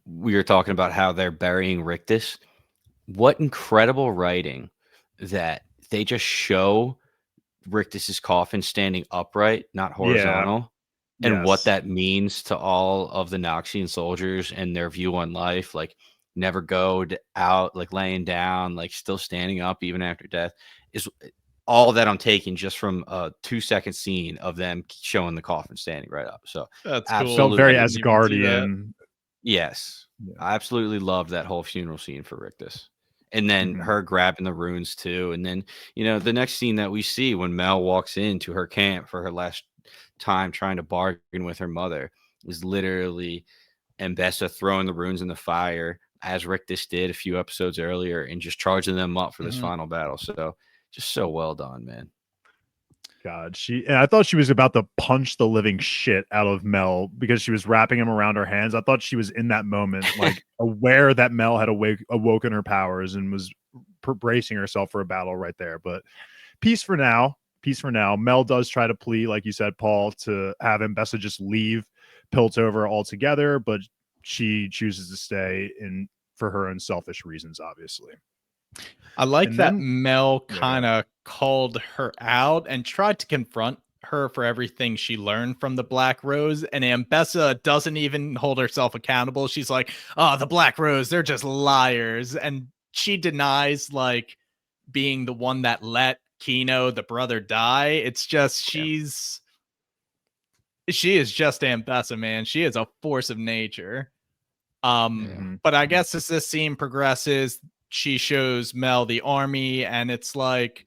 we were talking about how they're burying Rictus. What incredible writing that they just show Rictus's coffin standing upright, not horizontal. And what that means to all of the Noxian soldiers and their view on life, like never go out, like laying down, like still standing up even after death, is all that I'm taking just from a 2-second scene of them showing the coffin standing right up. So That's absolutely, felt very I didn't even see that. Asgardian. Yes, I absolutely loved that whole funeral scene for Rictus. And then her grabbing the runes too. And then, the next scene that we see when Mel walks into her camp for her last time trying to bargain with her mother is literally Mbessa throwing the runes in the fire as Rictus did a few episodes earlier and just charging them up for this final battle. So just so well done, man. God, I thought she was about to punch the living shit out of Mel because she was wrapping him around her hands. I thought she was in that moment, like aware that Mel had awoken her powers and was bracing herself for a battle right there. But peace for now. Peace for now. Mel does try to plead, like you said, Paul, to have Mbessa just leave Piltover altogether, but she chooses to stay in for her own selfish reasons, obviously. I like that Mel kind of called her out and tried to confront her for everything she learned from the Black Rose, and Mbessa doesn't even hold herself accountable. She's like, "Oh, the Black Rose, they're just liars," and she denies like being the one that let Kino, the brother, die. It's just she is just Mbessa, man. She is a force of nature. But I guess as this scene progresses, she shows Mel the army, and it's like,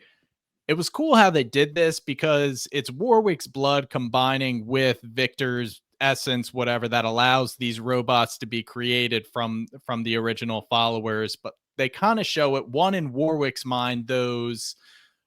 it was cool how they did this because it's Warwick's blood combining with Victor's essence, whatever, that allows these robots to be created from the original followers. But they kind of show it, one, in Warwick's mind, those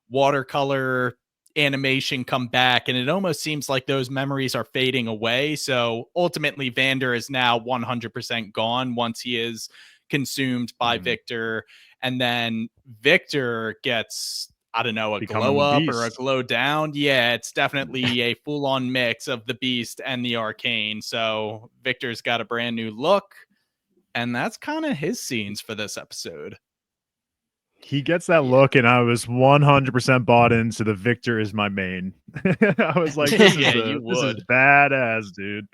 watercolor animation come back, and it almost seems like those memories are fading away. So ultimately Vander is now 100% gone once he is consumed by Victor, and then Victor gets, I don't know, a glow up or a glow down. Yeah, it's definitely a full-on mix of the Beast and the Arcane. So Victor's got a brand new look, and that's kind of his scenes for this episode. He gets that look, and I was 100% bought into the Victor is my main. I was like, this is badass, dude.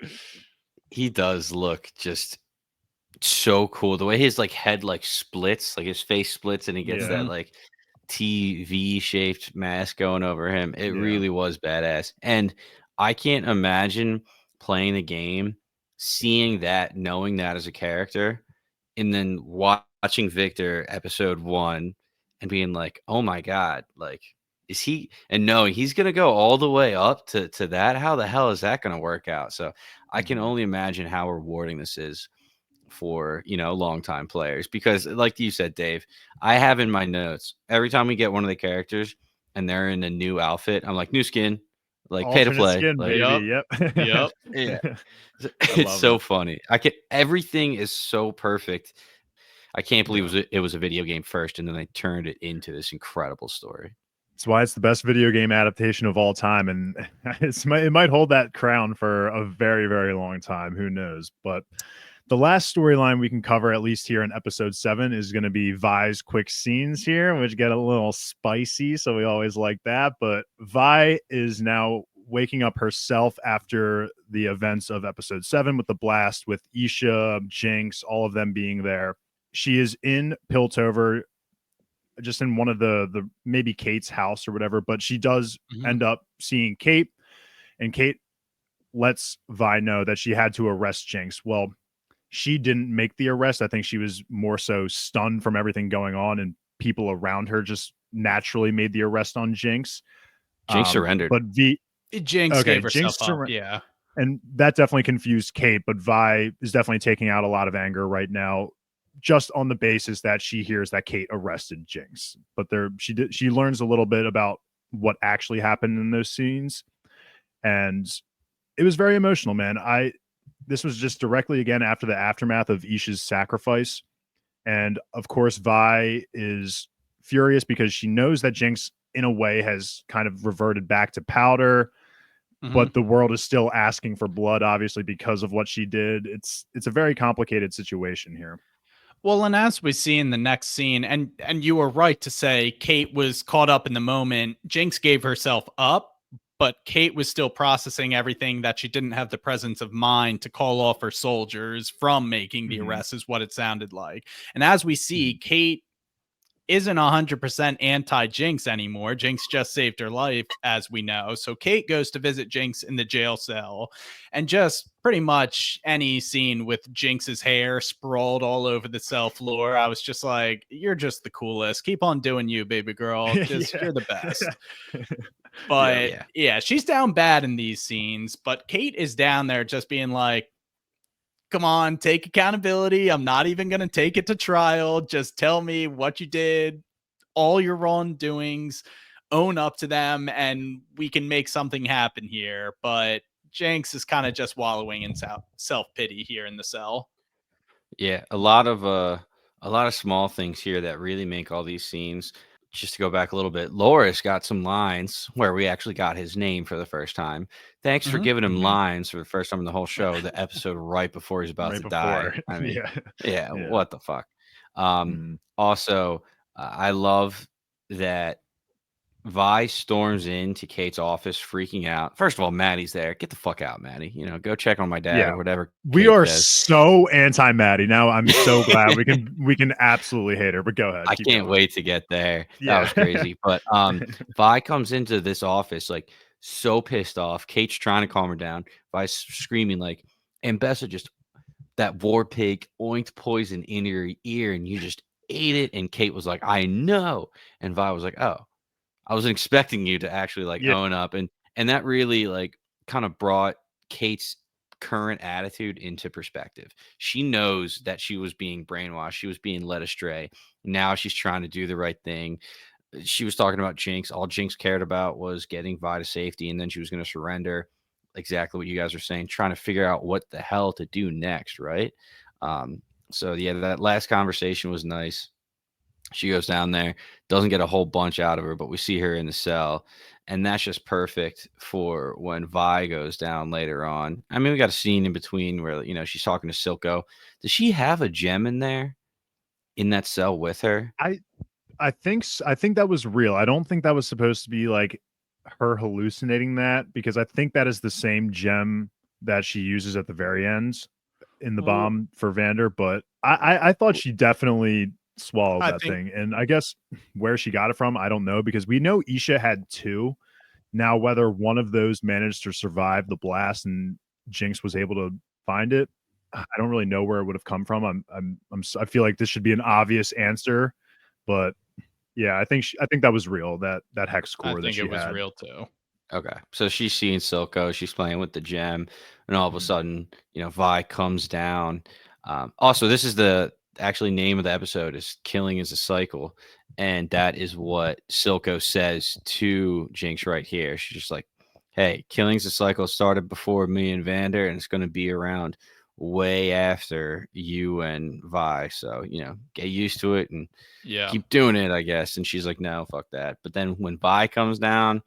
He does look just so cool. The way his like head like splits, like his face splits, and he gets that like TV shaped mask going over him. It really was badass. And I can't imagine playing the game, seeing that, knowing that as a character, and then watching Victor episode 1 and being like, oh my God, like, is he, and knowing he's going to go all the way up to that. How the hell is that going to work out? So I can only imagine how rewarding this is for, longtime players, because like you said, Dave, I have in my notes, every time we get one of the characters and they're in a new outfit, I'm like, new skin, like pay to play. Skin, like, baby. Yep. Yeah. It's so funny. Everything is so perfect. I can't believe it was a video game first, and then they turned it into this incredible story. That's why it's the best video game adaptation of all time, and it might hold that crown for a very, very long time. Who knows? But the last storyline we can cover, at least here in episode 7, is going to be Vi's quick scenes here, which get a little spicy, so we always like that. But Vi is now waking up herself after the events of episode 7 with the blast, with Isha, Jinx, all of them being there. She is in Piltover, just in one of the maybe Kate's house or whatever, but she does end up seeing Kate, and Kate lets Vi know that she had to arrest Jinx. Well, she didn't make the arrest. I think she was more so stunned from everything going on, and people around her just naturally made the arrest on Jinx. Jinx surrendered. But Jinx gave herself up. Yeah. And that definitely confused Kate, but Vi is definitely taking out a lot of anger right now, just on the basis that she hears that Kate arrested Jinx. But she learns a little bit about what actually happened in those scenes, and it was very emotional, man. this was just directly again after the aftermath of Isha's sacrifice. And of course, Vi is furious because she knows that Jinx, in a way, has kind of reverted back to powder, but the world is still asking for blood, obviously, because of what she did. It's a very complicated situation here. Well, and as we see in the next scene, and you were right to say Kate was caught up in the moment. Jinx gave herself up, but Kate was still processing everything that she didn't have the presence of mind to call off her soldiers from making the arrest, is what it sounded like. And as we see, Kate isn't 100% anti-Jinx anymore. Jinx just saved her life, as we know. So Kate goes to visit Jinx in the jail cell, and just pretty much any scene with Jinx's hair sprawled all over the cell floor, I was just like, you're just the coolest. Keep on doing you, baby girl. Just You're the best. But yeah, she's down bad in these scenes, but Kate is down there just being like, come on, take accountability. I'm not even going to take it to trial. Just tell me what you did, all your wrongdoings, own up to them, and we can make something happen here. But Jinx is kind of just wallowing in self-pity here in the cell. Yeah, a lot of small things here that really make all these scenes. Just to go back a little bit, Loris got some lines where we actually got his name for the first time. Thanks for giving him lines for the first time in the whole show, the episode right before he's about to die. I mean, yeah, what the fuck? Also, I love that Vi storms into Kate's office freaking out. First of all, Maddie's there. Get the fuck out, Maddie. You know, go check on my dad or whatever. We are so anti-Maddie now. I'm so glad we can absolutely hate her, but go ahead. I can't wait to get there. That was crazy. But Vi comes into this office like so pissed off. Kate's trying to calm her down. Vi's screaming like, Ambessa just, that war pig oinked poison in your ear and you just ate it. And Kate was like, I know. And Vi was like, oh, I wasn't expecting you to actually like own up. And that really like kind of brought Kate's current attitude into perspective. She knows that she was being brainwashed. She was being led astray. Now she's trying to do the right thing. She was talking about Jinx. All Jinx cared about was getting Vi to safety, and then she was going to surrender. Exactly what you guys are saying, trying to figure out what the hell to do next, right? So yeah, that last conversation was nice. She goes down there, doesn't get a whole bunch out of her, but we see her in the cell. And that's just perfect for when Vi goes down later on. I mean, we got a scene in between where, you know, she's talking to Silco. Does she have a gem in there in that cell with her? I think that was real. I don't think that was supposed to be like her hallucinating that, because I think that is the same gem that she uses at the very end in the bomb for Vander. But I thought she definitely swallowed that thing, and I guess where she got it from, I don't know, because we know Isha had two. Now whether one of those managed to survive the blast and Jinx was able to find it, I don't really know where it would have come from. I feel like this should be an obvious answer, but yeah, I think that was real, that hex core that she had. I think it was real too. Okay, so she's seeing Silco, she's playing with the gem, and all of a sudden, you know, Vi comes down. Also, this is the actually name of the episode is Killing is a Cycle, and that is what Silco says to Jinx right here. She's just like, hey, Killing's a Cycle started before me and Vander, and it's going to be around way after you and Vi, so you know, get used to it and keep doing it, I guess. And she's like, no, fuck that. But then when Vi comes down,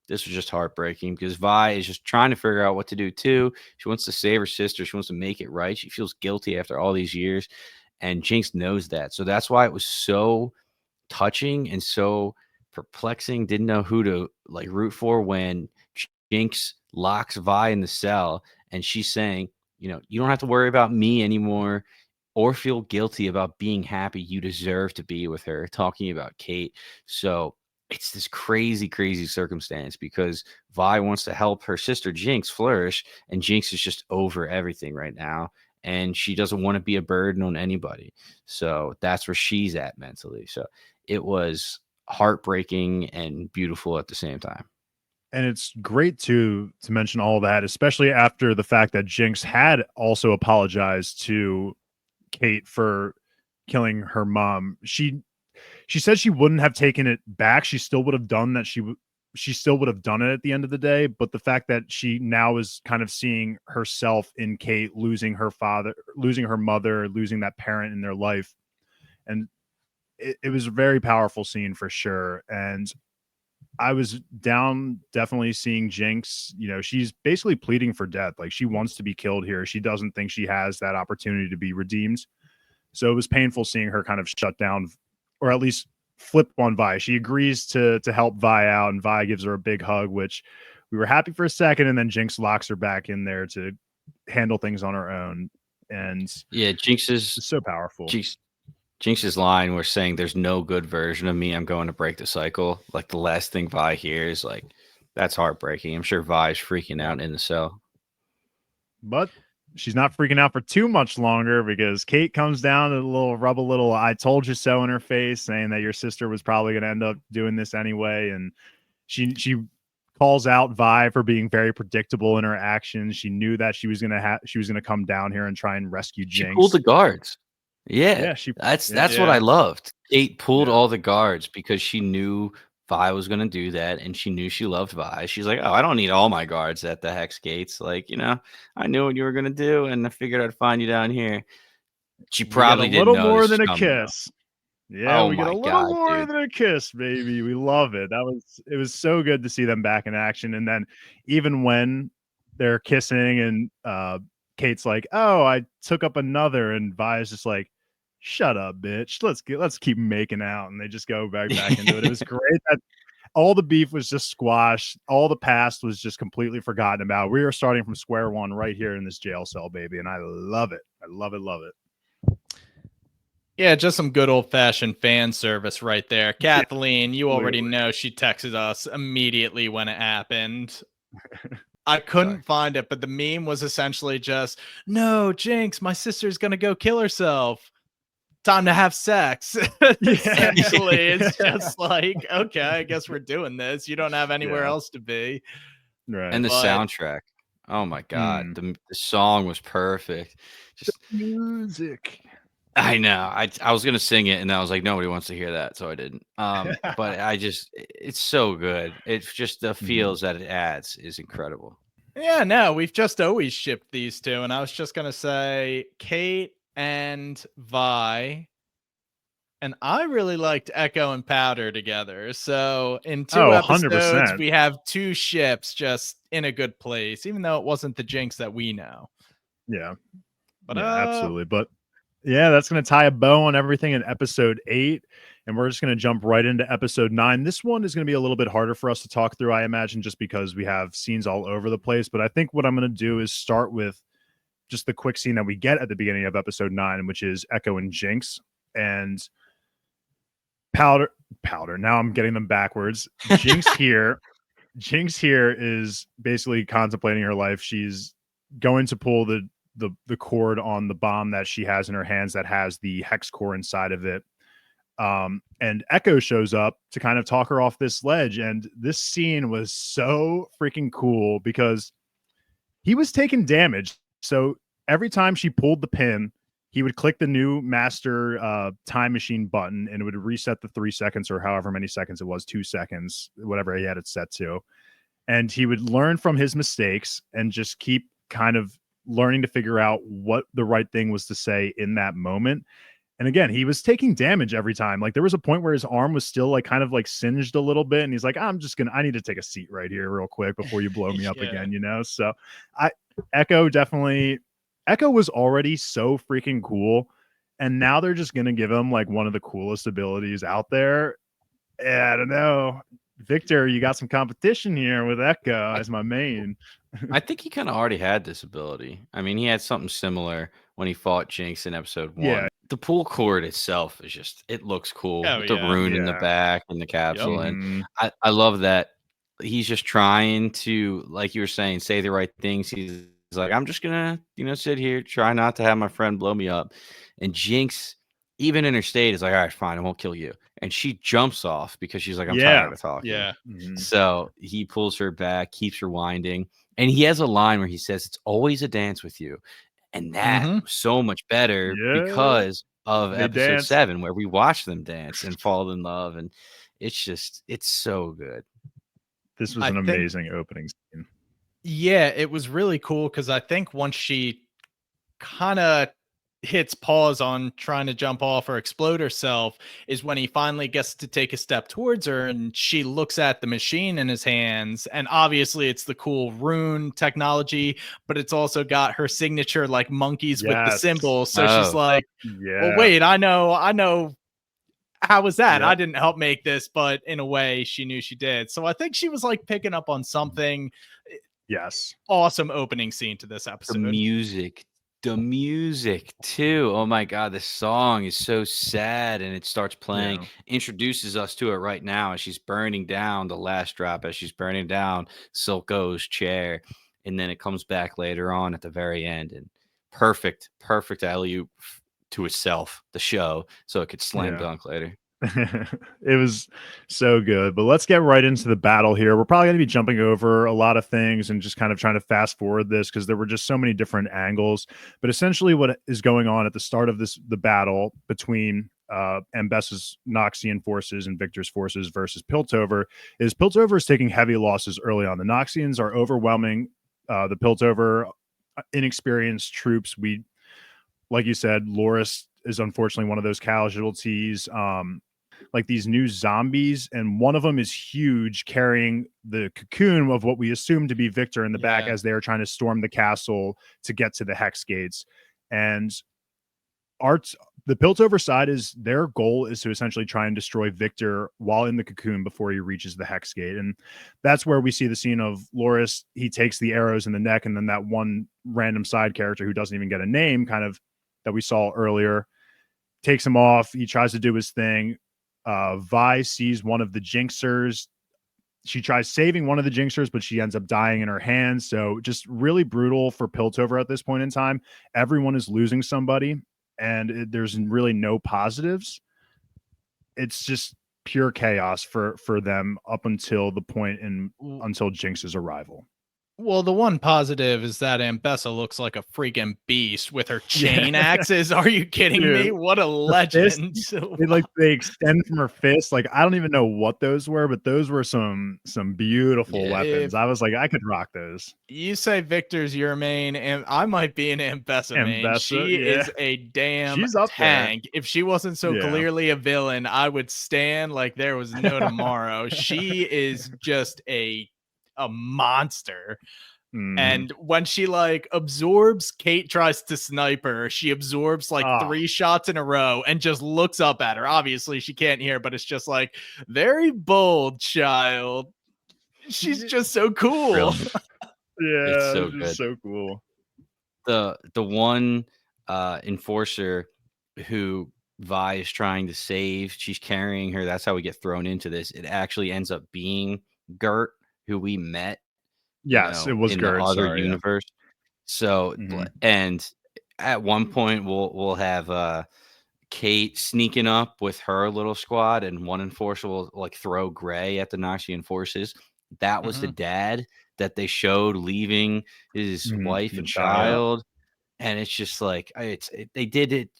this was just heartbreaking, because Vi is just trying to figure out what to do too. She wants to save her sister, she wants to make it right, she feels guilty after all these years. And Jinx knows that. So that's why it was so touching and so perplexing. Didn't know who to like root for when Jinx locks Vi in the cell and she's saying, you know, you don't have to worry about me anymore or feel guilty about being happy. You deserve to be with her, talking about Kate. So it's this crazy, crazy circumstance because Vi wants to help her sister Jinx flourish, and Jinx is just over everything right now. And she doesn't want to be a burden on anybody. So that's where she's at mentally. So it was heartbreaking and beautiful at the same time. And it's great to mention all that, especially after the fact that Jinx had also apologized to Kate for killing her mom. She said she wouldn't have taken it back. She still would have done that. She she still would have done it at the end of the day. But the fact that she now is kind of seeing herself in Kate losing her father, losing her mother, losing that parent in their life. And it was a very powerful scene for sure. And I was down definitely seeing Jinx. You know, she's basically pleading for death. Like, she wants to be killed here. She doesn't think she has that opportunity to be redeemed. So it was painful seeing her kind of shut down, or at least flip on Vi. She agrees to help Vi out, and Vi gives her a big hug, which we were happy for a second, and then Jinx locks her back in there to handle things on her own. And yeah, Jinx is so powerful. Jinx's line was saying, "There's no good version of me. I'm going to break the cycle." Like, the last thing Vi hears, like, that's heartbreaking. I'm sure Vi's freaking out in the cell. But she's not freaking out for too much longer, because Kate comes down and rub a little "I told you so" in her face, saying that your sister was probably going to end up doing this anyway. And she calls out Vi for being very predictable in her actions. She knew that she was going to come down here and try and rescue Jinx. She pulled the guards. Yeah, yeah, that's what I loved. Kate pulled all the guards because she knew Vi was going to do that, and she knew she loved Vi. She's like, "Oh, I don't need all my guards at the hex gates. Like, I knew what you were going to do, and I figured I'd find you down here." She probably didn't know a little more than a coming, kiss. Yeah, oh we get a my little God, more dude. than a kiss, baby. We love it. It was so good to see them back in action. And then even when they're kissing and Kate's like, "Oh, I took up another," and Vi is just like, "Shut up, bitch. Let's keep making out." And they just go back into it. It was great that all the beef was just squashed. All the past was just completely forgotten about. We are starting from square one right here in this jail cell, baby. And I love it. I love it. Love it. Yeah, just some good old-fashioned fan service right there. Kathleen, you already know she texted us immediately when it happened. I couldn't find it, but the meme was essentially just, "No, Jinx, my sister's gonna go kill herself. Time to have sex." Essentially, it's just like, okay, I guess we're doing this. You don't have anywhere else to be. Right. And the soundtrack. Oh my God. The song was perfect. Just music. I know. I was gonna sing it, and I was like, nobody wants to hear that, so I didn't. But it's so good. It's just the feels that it adds is incredible. Yeah, no, we've just always shipped these two, and I was just gonna say Kate and Vi, and I really liked Echo and Powder together. So in 2 episodes, 100%. we have 2 ships just in a good place, even though it wasn't the Jinx that we know. Yeah. But absolutely. But yeah, that's going to tie a bow on everything in episode 8. And we're just going to jump right into episode 9. This one is going to be a little bit harder for us to talk through, I imagine, just because we have scenes all over the place. But I think what I'm going to do is start with just the quick scene that we get at the beginning of episode 9, which is Echo and Jinx. And Powder. Now I'm getting them backwards. Jinx here is basically contemplating her life. She's going to pull the cord on the bomb that she has in her hands that has the hex core inside of it. And Echo shows up to kind of talk her off this ledge. And this scene was so freaking cool because he was taking damage. So every time she pulled the pin, he would click the new master time machine button, and it would reset the 3 seconds or however many seconds it was, 2 seconds, whatever he had it set to. And he would learn from his mistakes and just keep kind of learning to figure out what the right thing was to say in that moment. And again, he was taking damage every time. Like, there was a point where his arm was still like kind of like singed a little bit, and he's like, I need to take a seat right here real quick before you blow me up again, So Echo was already so freaking cool, and now they're just gonna give him like one of the coolest abilities out there. I don't know. Victor, you got some competition here with Echo as my main. I think he kind of already had this ability. I mean, he had something similar when he fought Jinx in episode 1. Yeah. The pull cord itself is just, it looks cool with the rune in the back and the capsule. Yep. And I love that he's just trying to, like you were saying, say the right things. He's like, I'm just gonna, sit here, try not to have my friend blow me up. And Jinx, even in her state, is like, all right, fine, I won't kill you. And she jumps off because she's like, I'm tired of talking. Yeah. So he pulls her back, keeps her winding. And he has a line where he says, it's always a dance with you. And that was so much better because of episode 7, where we watch them dance and fall in love. And it's so good. This was an amazing opening scene. Yeah, it was really cool because I think once she kind of hits pause on trying to jump off or explode herself is when he finally gets to take a step towards her, and she looks at the machine in his hands, and obviously it's the cool rune technology, but it's also got her signature like monkeys with the symbol. So she's like, well, wait, I know. How was that? I didn't help make this, but in a way she knew she did. So I think she was like picking up on something. Yes. Awesome opening scene to this episode. The music too. Oh my God, the song is so sad, and it starts playing, introduces us to it right now as she's burning down the last drop, as she's burning down Silco's chair. And then it comes back later on at the very end, and perfect alley-oop to itself, the show, so it could slam dunk later. It was so good. But let's get right into the battle here. We're probably going to be jumping over a lot of things and just kind of trying to fast forward this because there were just so many different angles. But essentially what is going on at the start of the battle between Ambessa's Noxian forces and Victor's forces versus Piltover is Piltover is taking heavy losses early on. The Noxians are overwhelming the Piltover inexperienced troops. Like you said, Loris is unfortunately one of those casualties. Like these new zombies, and one of them is huge, carrying the cocoon of what we assume to be Victor in the back as they are trying to storm the castle to get to the hex gates. And the Piltover side is their goal is to essentially try and destroy Victor while in the cocoon before he reaches the hex gate. And that's where we see the scene of Loris. He takes the arrows in the neck, and then that one random side character who doesn't even get a name, kind of that we saw earlier, takes him off. He tries to do his thing. Vi sees one of the Jinxers. She tries saving one of the Jinxers, but she ends up dying in her hands. So just really brutal for Piltover at this point in time. Everyone is losing somebody, and there's really no positives. It's just pure chaos for them up until the point until Jinx's arrival. Well, the one positive is that Ambessa looks like a freaking beast with her chain axes. Are you kidding me? What a legend. They extend from her fist. Like, I don't even know what those were, but those were some beautiful weapons. I was like, I could rock those. You say Victor's your main, and I might be an Ambessa main. She is a damn tank. There. If she wasn't so clearly a villain, I would stand like there was no tomorrow. She is just a monster. And when she like absorbs, Kate tries to snipe her. She absorbs like 3 shots in a row and just looks up at her. Obviously she can't hear, but it's just like, very bold, child. She's just so cool. It's so good. So cool. The one enforcer who Vi is trying to save, she's carrying her. That's how we get thrown into this. It actually ends up being Gert, who we met. Yes, it was in Gert, the other universe. So, and at one point we'll have Kate sneaking up with her little squad, and one enforcer will like throw Gray at the Noxian forces. That was the dad that they showed leaving his wife and child, and it's just like they did it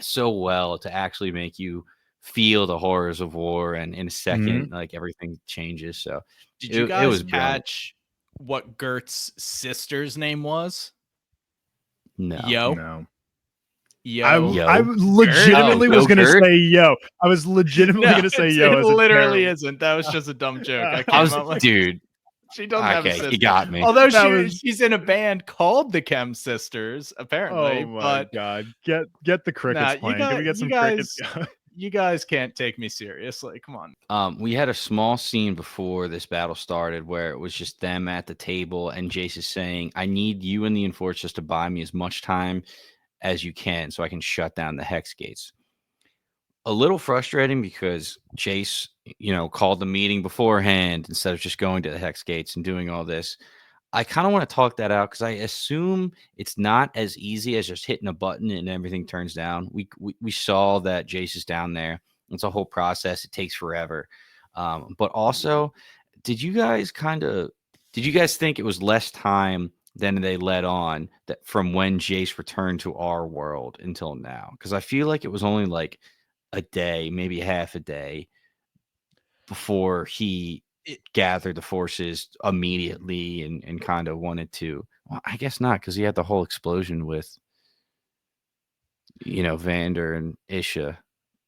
so well to actually make you feel the horrors of war, and in a second like everything changes. So did you guys catch what Gert's sister's name was? No. I legitimately was going to say Yo. I was legitimately going to say Yo. It literally isn't. That was just a dumb joke. Dude. She doesn't have a sister. You got me. Although she's in a band called the Chem Sisters, apparently. Oh my God. Get the crickets playing. Can we get some crickets? You guys can't take me seriously. Come on. We had a small scene before this battle started where it was just them at the table, and Jace is saying, I need you and the Enforcers to buy me as much time as you can so I can shut down the hex gates. A little frustrating because Jace, called the meeting beforehand instead of just going to the hex gates and doing all this. I kind of want to talk that out because I assume it's not as easy as just hitting a button and everything turns down. We saw that Jace is down there. It's a whole process. It takes forever. But also, did you guys think it was less time than they let on that from when Jace returned to our world until now? Because I feel like it was only like a day, maybe half a day before he gather the forces immediately and kind of wanted to. Well, I guess not, because he had the whole explosion with, Vander and Isha.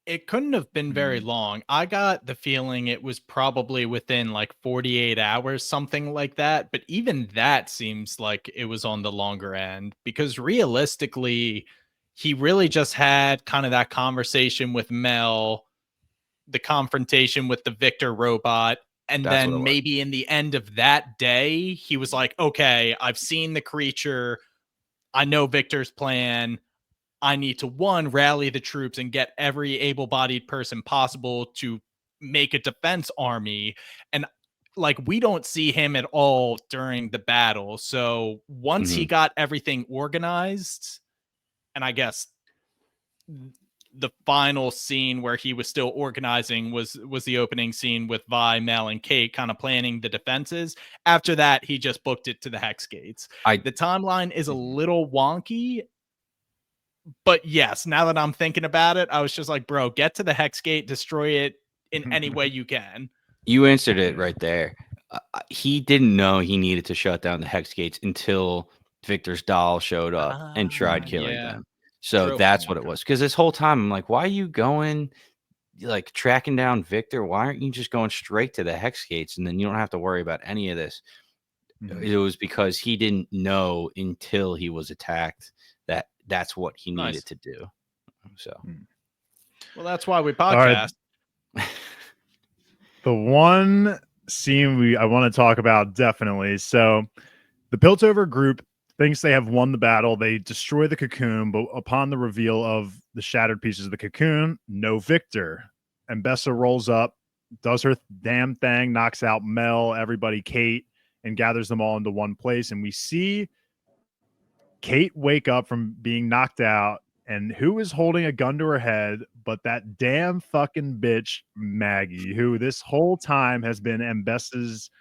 It couldn't have been very long. I got the feeling it was probably within like 48 hours, something like that. But even that seems like it was on the longer end, because realistically, he really just had kind of that conversation with Mel, the confrontation with the Victor robot. And That's what it then was. maybe in the end of that day, he was like, okay, I've seen the creature. I know Victor's plan. I need to, one, rally the troops and get every able-bodied person possible to make a defense army. And like, we don't see him at all during the battle. So once he Mhm. got everything organized, and I guess the final scene where he was still organizing was the opening scene with Vi, Mel, and Kate kind of planning the defenses. After that, he just booked it to the Hex Gates. The timeline is a little wonky, but yes, now that I'm thinking about it, I was just like, bro, get to the Hex Gate, destroy it in any way you can. You answered it right there. He didn't know he needed to shut down the Hex Gates until Victor's doll showed up and tried killing Yeah. them. So True. that's what it was. Because this whole time, I'm like, why are you going, like, tracking down Victor? Why aren't you just going straight to the Hex Gates, and then you don't have to worry about any of this? It was because he didn't know until he was attacked that that's what he Nice. needed to do. So, Well, that's why we All right. podcast. The one scene I want to talk about, definitely. So the Piltover group thinks they have won the battle. They destroy the cocoon, but upon the reveal of the shattered pieces of the cocoon, no Victor. And Bessa rolls up, does her damn thing, knocks out Mel, everybody, Kate, and gathers them all into one place. And we see Kate wake up from being knocked out, and who is holding a gun to her head but that damn fucking bitch Maggie, who this whole time has been Mbessa's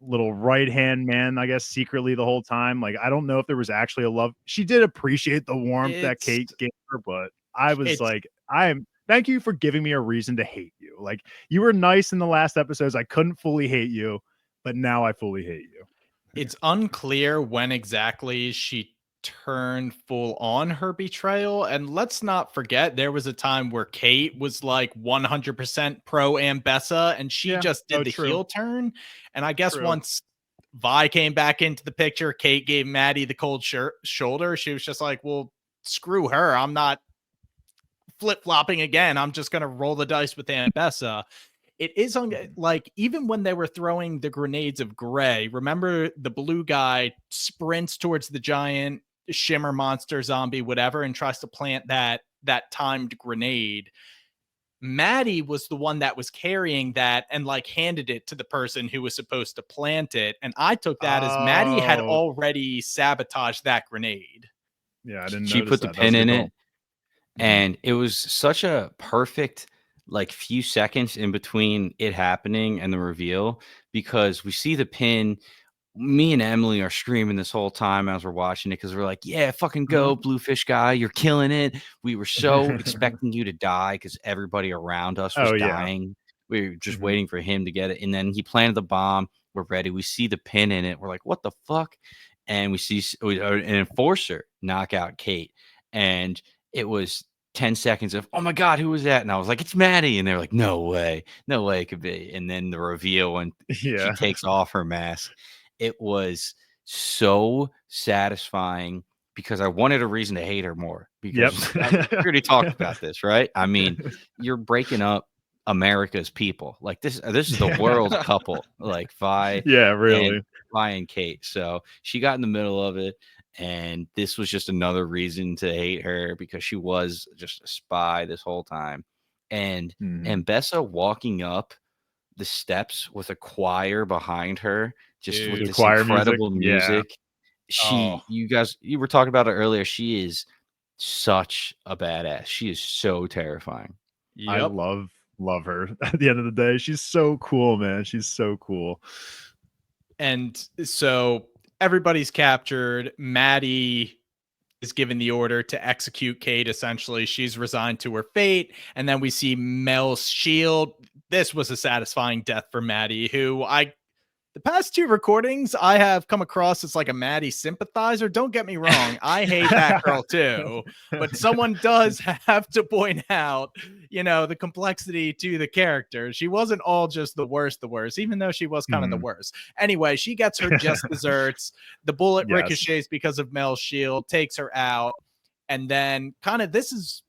little right-hand man, I guess, secretly the whole time. Like, I don't know if there was actually a love. She did appreciate the warmth that Kate gave her, but I was like, thank you for giving me a reason to hate you. Like, you were nice in the last episodes. I couldn't fully hate you, but now I fully hate you. It's unclear when exactly she turned full on her betrayal. And let's not forget, there was a time where Kate was like 100% pro Ambessa, and she just did the heel turn. And I guess once Vi came back into the picture, Kate gave Maddie the cold shoulder. She was just like, well, screw her. I'm not flip-flopping again. I'm just going to roll the dice with Ambessa. It is like, even when they were throwing the grenades of gray, remember the blue guy sprints towards the giant shimmer monster zombie, whatever, and tries to plant that timed grenade. Maddie was the one that was carrying that and like handed it to the person who was supposed to plant it. And I took that as Maddie had already sabotaged that grenade. Yeah, I didn't she notice put the that. pin in That was a good it, and it was such a perfect, like, few seconds in between it happening and the reveal, because we see the pin. Me and Emily are screaming this whole time as we're watching it, because we're like, yeah, fucking go, Bluefish guy, you're killing it. We were so expecting you to die because everybody around us was dying. We were just waiting for him to get it, and then he planted the bomb. We're ready. We see the pin in it. We're like, what the fuck? And we see an enforcer knock out Kate, and it was 10 seconds of, oh my God, who was that? And I was like, it's Maddie. And they're like, no way it could be. And then the reveal when she takes off her mask, it was so satisfying, because I wanted a reason to hate her more, because we already talked about this, right? I mean, you're breaking up America's people. Like, this is the world couple, like Vi and Kate. So she got in the middle of it, and this was just another reason to hate her, because she was just a spy this whole time. And Bessa walking up the steps with a choir behind her, just with this incredible music. You were talking about it earlier. She is such a badass. She is so terrifying. I love her. At the end of the day, she's so cool, man. She's so cool. And so everybody's captured. Maddie is given the order to execute Kate. Essentially, she's resigned to her fate. And then we see Mel's shield this was a satisfying death for Maddie, who the past 2 recordings I have come across as like a Maddie sympathizer. Don't get me wrong. I hate that girl too, but someone does have to point out, the complexity to the character. She wasn't all just the worst, even though she was kind of the worst. Anyway, she gets her just desserts. The bullet ricochets because of Mel's shield, takes her out. And then kind of this is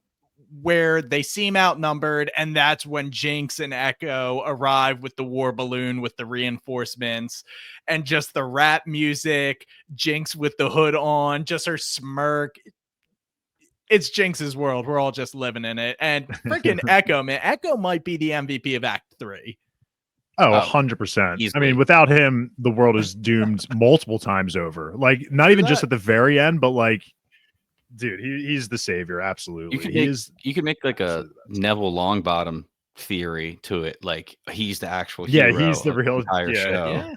where they seem outnumbered, and that's when Jinx and Echo arrive with the war balloon with the reinforcements and just the rap music, Jinx with the hood on, just her smirk. It's Jinx's world. We're all just living in it. And freaking Echo, man, Echo might be the MVP of Act 3. Oh, 100%. I mean, without him, the world is doomed multiple times over. Like, not even just at the very end, but like, dude, he's the savior. Absolutely. You could make like a Neville Longbottom theory to it. Like, he's the actual hero. Yeah, he's the real entire show.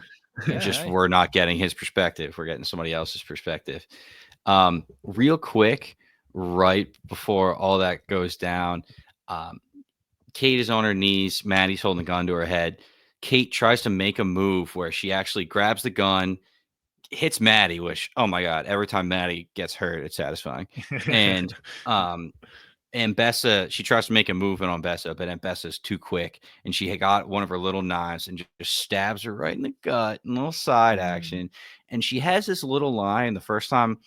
Yeah, just we're not getting his perspective. We're getting somebody else's perspective. Real quick, right before all that goes down, Kate is on her knees. Maddie's holding a gun to her head. Kate tries to make a move where she actually grabs the gun, hits Maddie, which, oh my God, every time Maddie gets hurt, it's satisfying. And Bessa, she tries to make a movement on Bessa, but Bessa's too quick, and she had got one of her little knives and just stabs her right in the gut, a little side action. And she has this little line. The first time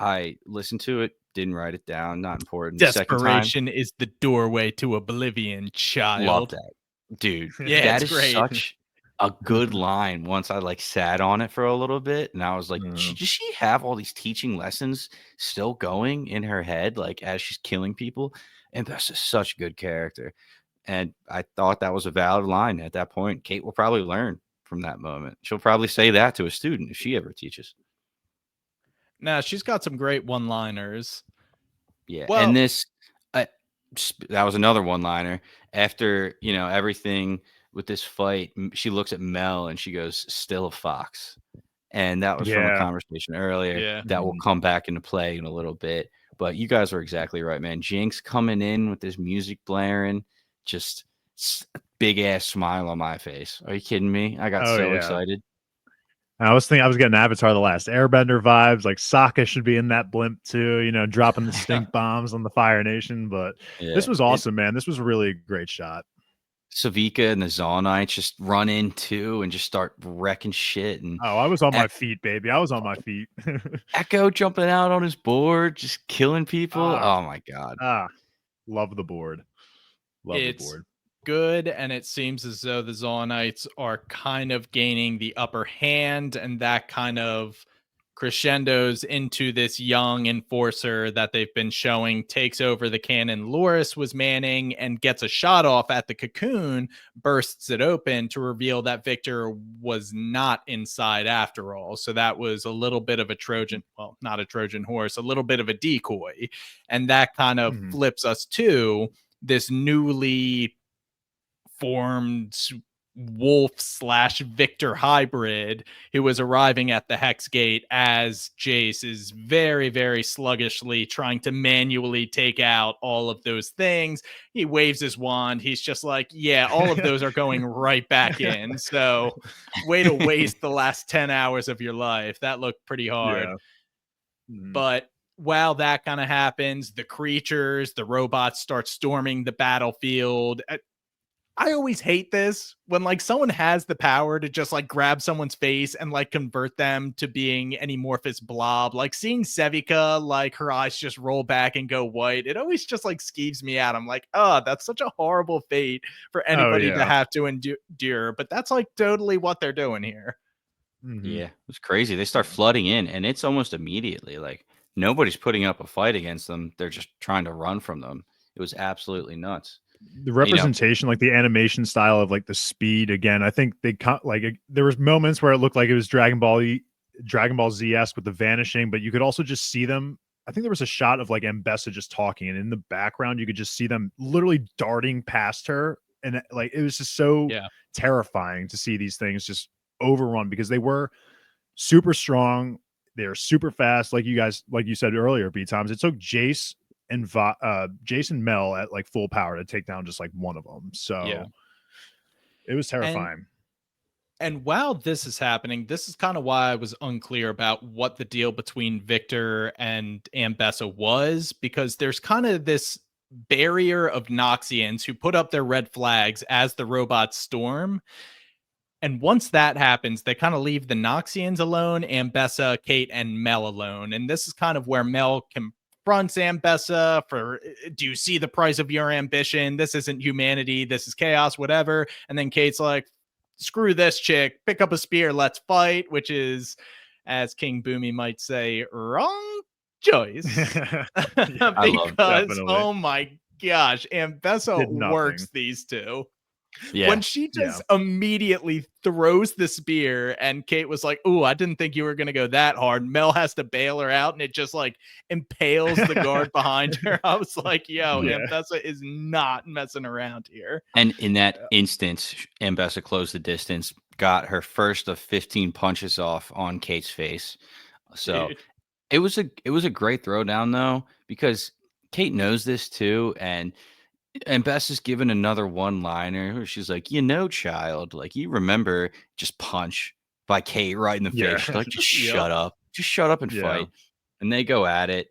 I listened to it, didn't write it down, not important. Desperation is the doorway to oblivion, child. Love that, dude. Yeah, that is great. Such a good line. Once I like sat on it for a little bit, and I was like, does she have all these teaching lessons still going in her head, like as she's killing people? And that's just such a good character. And I thought that was a valid line at that point. Kate will probably learn from that moment. She'll probably say that to a student if she ever teaches. Nah, she's got some great one-liners. Yeah, well, and this that was another one-liner. After everything with this fight, she looks at Mel and she goes, "Still a fox," and that was from a conversation earlier that will come back into play in a little bit. But you guys were exactly right, man. Jinx coming in with this music blaring, just big ass smile on my face. Are you kidding me? I got so excited. I was thinking I was getting Avatar: The Last Airbender vibes. Like Sokka should be in that blimp too, dropping the stink bombs on the Fire Nation. But this was awesome, man. This was really a great shot. Savika and the Zonites just run in too and just start wrecking shit. And I was on my feet, baby. I was on my feet. Echo jumping out on his board, just killing people. Oh my God. Love the board. Love the board. Good, and it seems as though the Zonites are kind of gaining the upper hand, and that kind of crescendos into this young enforcer that they've been showing, takes over the cannon Loris was manning and gets a shot off at the cocoon, bursts it open to reveal that Victor was not inside after all. So that was a little bit of a Trojan, well, not a Trojan horse, a little bit of a decoy. And that kind of flips us to this newly formed Wolf/Victor hybrid who was arriving at the Hex Gate as Jace is very, very sluggishly trying to manually take out all of those things. He waves his wand. He's just like, yeah, all of those are going right back in. So way to waste the last 10 hours of your life. That looked pretty hard. But while that kind of happens, the creatures, the robots start storming the battlefield. I always hate this when like someone has the power to just like grab someone's face and like convert them to being an amorphous blob. Like seeing Sevika, like her eyes just roll back and go white. It always just like skeeves me out. I'm like, oh, that's such a horrible fate for anybody to have to endure. But that's like totally what they're doing here. Yeah, it's crazy. They start flooding in and it's almost immediately like nobody's putting up a fight against them. They're just trying to run from them. It was absolutely nuts. The representation, like the animation style of like the speed again, I think they there was moments where it looked like it was Dragon Ball Z-esque with the vanishing, but you could also just see them. I think there was a shot of like Mbessa just talking, and in the background you could just see them literally darting past her, and like it was just so terrifying to see these things just overrun because they were super strong, they're super fast, like you said earlier, B-Times. It took Jace and Jason Mel at like full power to take down just like one of them. So It was terrifying. And while this is happening, this is kind of why I was unclear about what the deal between Victor and Ambessa was, because there's kind of this barrier of Noxians who put up their red flags as the robots storm. And once that happens, they kind of leave the Noxians alone, Ambessa, Kate, and Mel alone. And this is kind of where Mel confronts Ambessa for, do you see the price of your ambition? This isn't humanity. This is chaos, whatever. And then Kate's like, screw this chick, pick up a spear, let's fight, which is, as King Boomy might say, wrong choice. Because, oh my gosh, Ambessa works these two. Yeah. When she just immediately throws the spear and Kate was like, "Ooh, I didn't think you were going to go that hard." Mel has to bail her out and it just like impales the guard behind her. I was like, yo, Ambessa is not messing around here. And in that instance, Ambessa closed the distance, got her first of 15 punches off on Kate's face. So it was a great throwdown though, because Kate knows this too, and Bess is given another one-liner where she's like, child, like, you remember just punch by Kate right in the face. She's like, just shut up. Just shut up and fight. And they go at it.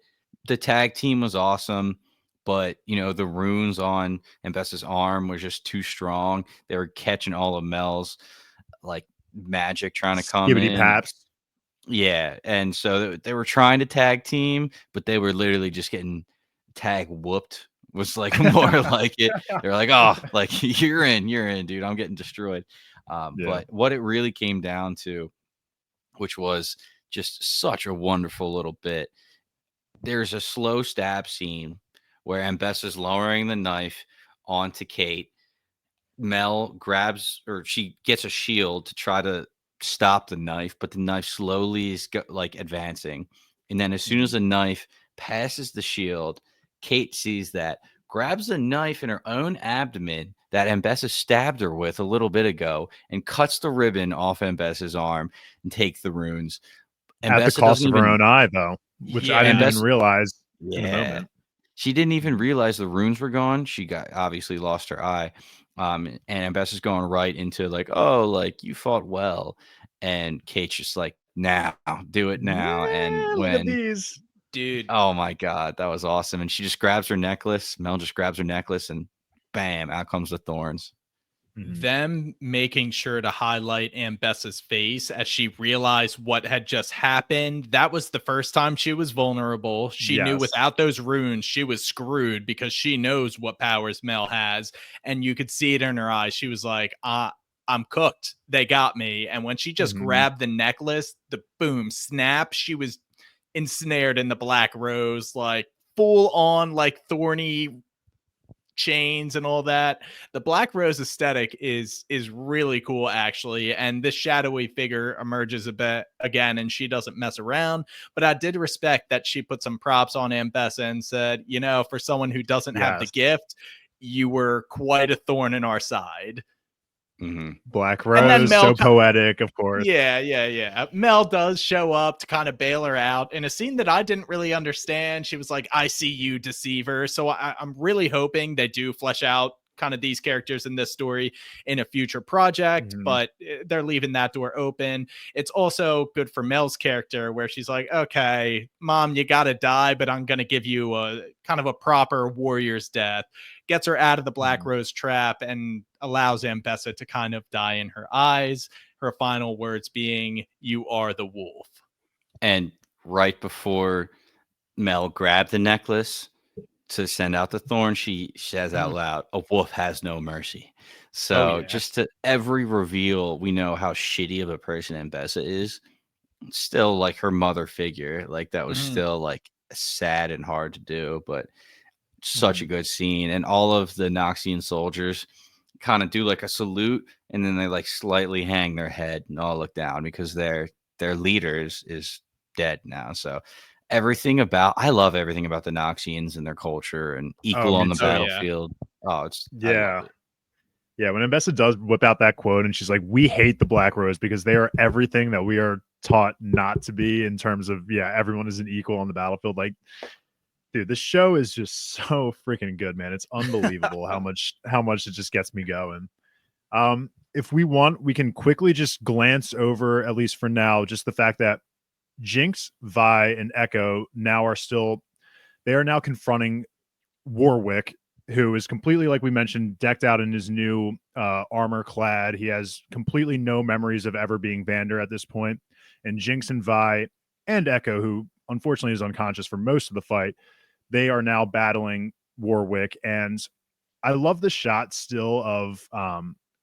The tag team was awesome, but, the runes on Bess's arm was just too strong. They were catching all of Mel's, like, magic trying to come in. Paps. Yeah, and so they were trying to tag team, but they were literally just getting tag whooped. Was like more like it. They're like, oh, like you're in, dude. I'm getting destroyed. But what it really came down to, which was just such a wonderful little bit. There's a slow stab scene where Ambessa's lowering the knife onto Kate. Mel grabs, or she gets a shield to try to stop the knife, but the knife slowly is like advancing. And then as soon as the knife passes the shield, Kate sees that, grabs the knife in her own abdomen that Ambessa stabbed her with a little bit ago, and cuts the ribbon off Ambessa's arm and takes the runes. At the cost of her own eye, though, which I didn't even realize in the moment. She didn't even realize the runes were gone. She obviously lost her eye. And Ambessa's going right into like, oh, like, you fought well. And Kate's just like, now, do it now. And when these. Dude, oh my god, that was awesome. And she just grabs her necklace. Mel just grabs her necklace, and bam, out comes the thorns. Them making sure to highlight Ambessa's face as she realized what had just happened. That was the first time she was vulnerable. She knew without those runes, she was screwed, because she knows what powers Mel has. And you could see it in her eyes. She was like, I'm cooked. They got me. And when she just grabbed the necklace, the boom, snap, she was ensnared in the black rose, like full on like thorny chains and all that. The black rose aesthetic is really cool, actually. And this shadowy figure emerges a bit again, and she doesn't mess around. But I did respect that she put some props on Ambessa and said, for someone who doesn't have the gift, you were quite a thorn in our side. Black Rose, so poetic, of course. Yeah. Mel does show up to kind of bail her out in a scene that I didn't really understand. She was like, I see you, deceiver. So I'm really hoping they do flesh out kind of these characters in this story in a future project, but they're leaving that door open. It's also good for Mel's character, where she's like, okay, Mom, you gotta die, but I'm gonna give you a kind of a proper warrior's death. Gets her out of the Black Rose trap and allows Ambessa to kind of die in her eyes. Her final words being, "You are the wolf." And right before Mel grabbed the necklace to send out the thorn, she says out loud, "A wolf has no mercy." So just to every reveal, we know how shitty of a person Ambessa is. Still, like, her mother figure, like, that was still like sad and hard to do, but such a good scene. And all of the Noxian soldiers kind of do like a salute, and then they like slightly hang their head and all look down, because their leader is dead now. So I love everything about the Noxians and their culture and equal on the battlefield. Oh, it's yeah. When Ambessa does whip out that quote and she's like, we hate the Black Rose because they are everything that we are taught not to be, in terms of everyone is an equal on the battlefield. Like, dude, this show is just so freaking good, man. It's unbelievable how much it just gets me going. If we want, we can quickly just glance over, at least for now, just the fact that Jinx, Vi, and Echo they are now confronting Warwick, who is completely, like we mentioned, decked out in his new armor clad. He has completely no memories of ever being Vander at this point. And Jinx and Vi and Echo, who unfortunately is unconscious for most of the fight, they are now battling Warwick. And I love the shot still of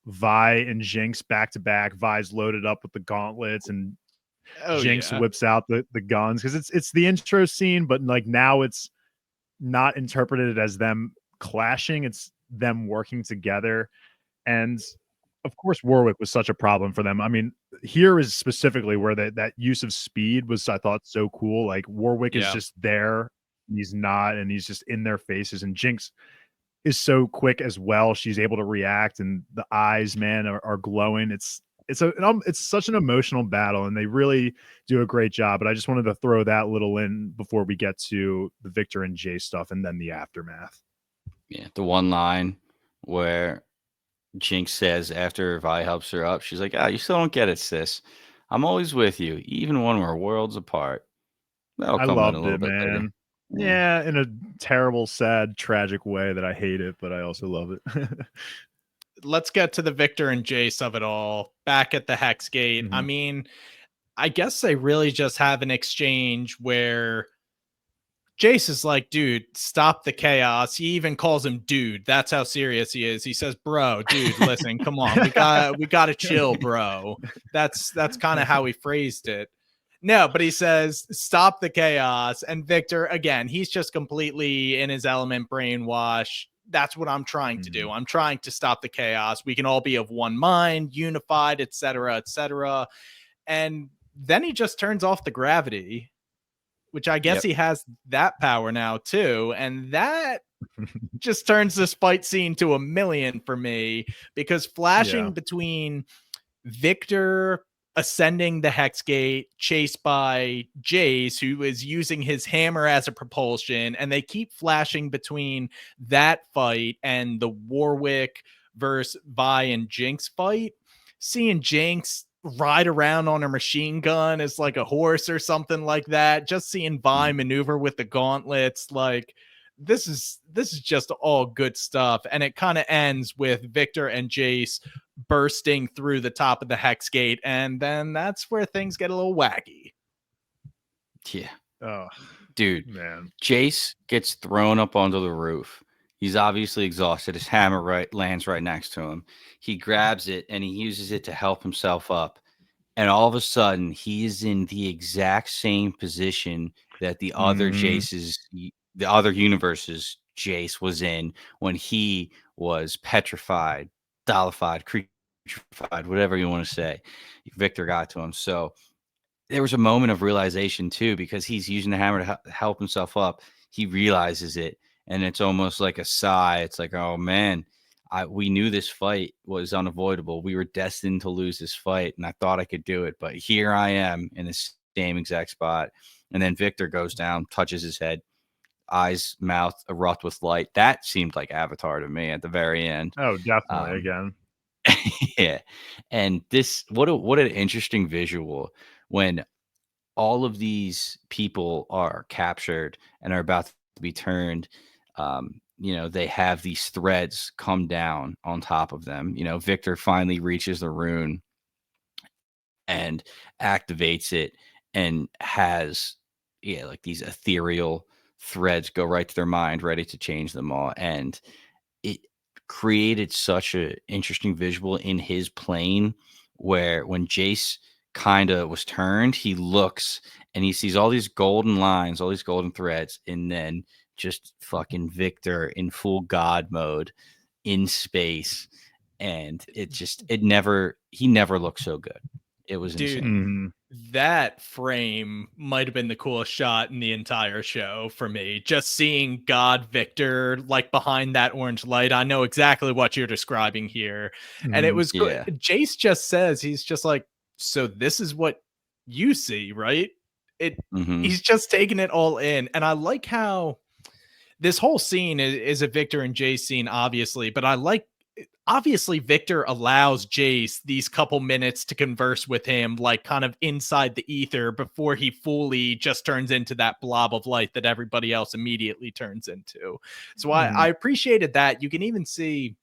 Vi and Jinx back to back. Vi's loaded up with the gauntlets and Jinx whips out the guns, because it's the intro scene, but like now it's not interpreted as them clashing, it's them working together. And of course Warwick was such a problem for them. I mean, here is specifically where that use of speed was, I thought, so cool. Like Warwick is just there, he's not, and he's just in their faces. And Jinx is so quick as well. She's able to react, and the eyes, man, are glowing. It's such an emotional battle, and they really do a great job. But I just wanted to throw that little in before we get to the Victor and Jay stuff and then the aftermath. Yeah, the one line where Jinx says after Vi helps her up, she's like, "Ah, you still don't get it, sis. I'm always with you, even when we're worlds apart." That'll I come in a loved little it, bit later. man. Yeah, in a terrible, sad, tragic way that I hate it, but I also love it. Let's get to the Victor and Jace of it all. Back at the Hex Gate. I mean, I guess they really just have an exchange where Jace is like, dude, stop the chaos. He even calls him dude. That's how serious he is. He says, bro, dude, listen, come on. We gotta chill, bro. That's kind of how he phrased it. No, but he says, stop the chaos. And Victor, again, he's just completely in his element, brainwash. That's what I'm trying to do. I'm trying to stop the chaos. We can all be of one mind, unified, etc., etc. And then he just turns off the gravity, which I guess he has that power now too. And that just turns this fight scene to a million for me, because flashing between Victor ascending the Hex Gate, chased by Jace, who is using his hammer as a propulsion, and they keep flashing between that fight and the Warwick versus Vi and Jinx fight. Seeing Jinx ride around on a machine gun as like a horse or something like that, just seeing Vi maneuver with the gauntlets, like this is just all good stuff. And it kind of ends with Victor and Jace bursting through the top of the Hex Gate, and then that's where things get a little wacky. Yeah. Oh, dude, man. Jace gets thrown up onto the roof. He's obviously exhausted. His hammer lands right next to him. He grabs it and he uses it to help himself up. And all of a sudden, he is in the exact same position that the other the other universe's Jace was in when he was petrified, dollified, creatrified, whatever you want to say. Victor got to him. So there was a moment of realization too, because he's using the hammer to help himself up. He realizes it, and it's almost like a sigh. It's like, oh man, we knew this fight was unavoidable. We were destined to lose this fight, and I thought I could do it, but here I am in the same exact spot. And then Victor goes down, touches his head, eyes, mouth erupt with light. That seemed like Avatar to me at the very end. Oh, definitely. Again. Yeah. And this, what an interesting visual when all of these people are captured and are about to be turned. They have these threads come down on top of them. Victor finally reaches the rune and activates it and has, like these ethereal threads go right to their mind, ready to change them all. And it created such an interesting visual in his plane, where when Jace kind of was turned, he looks and he sees all these golden lines, all these golden threads, and then just fucking Victor in full god mode in space. And he never looked so good. It was insane. That frame might have been the coolest shot in the entire show for me. Just seeing God Victor like behind that orange light. I know exactly what you're describing here. And it was good. Jace just says, he's just like, so this is what you see, right? He's just taking it all in. And I like how this whole scene is a Victor and Jace scene, obviously, but I like obviously Victor allows Jace these couple minutes to converse with him, like kind of inside the ether, before he fully just turns into that blob of light that everybody else immediately turns into. So I appreciated that. You can even see,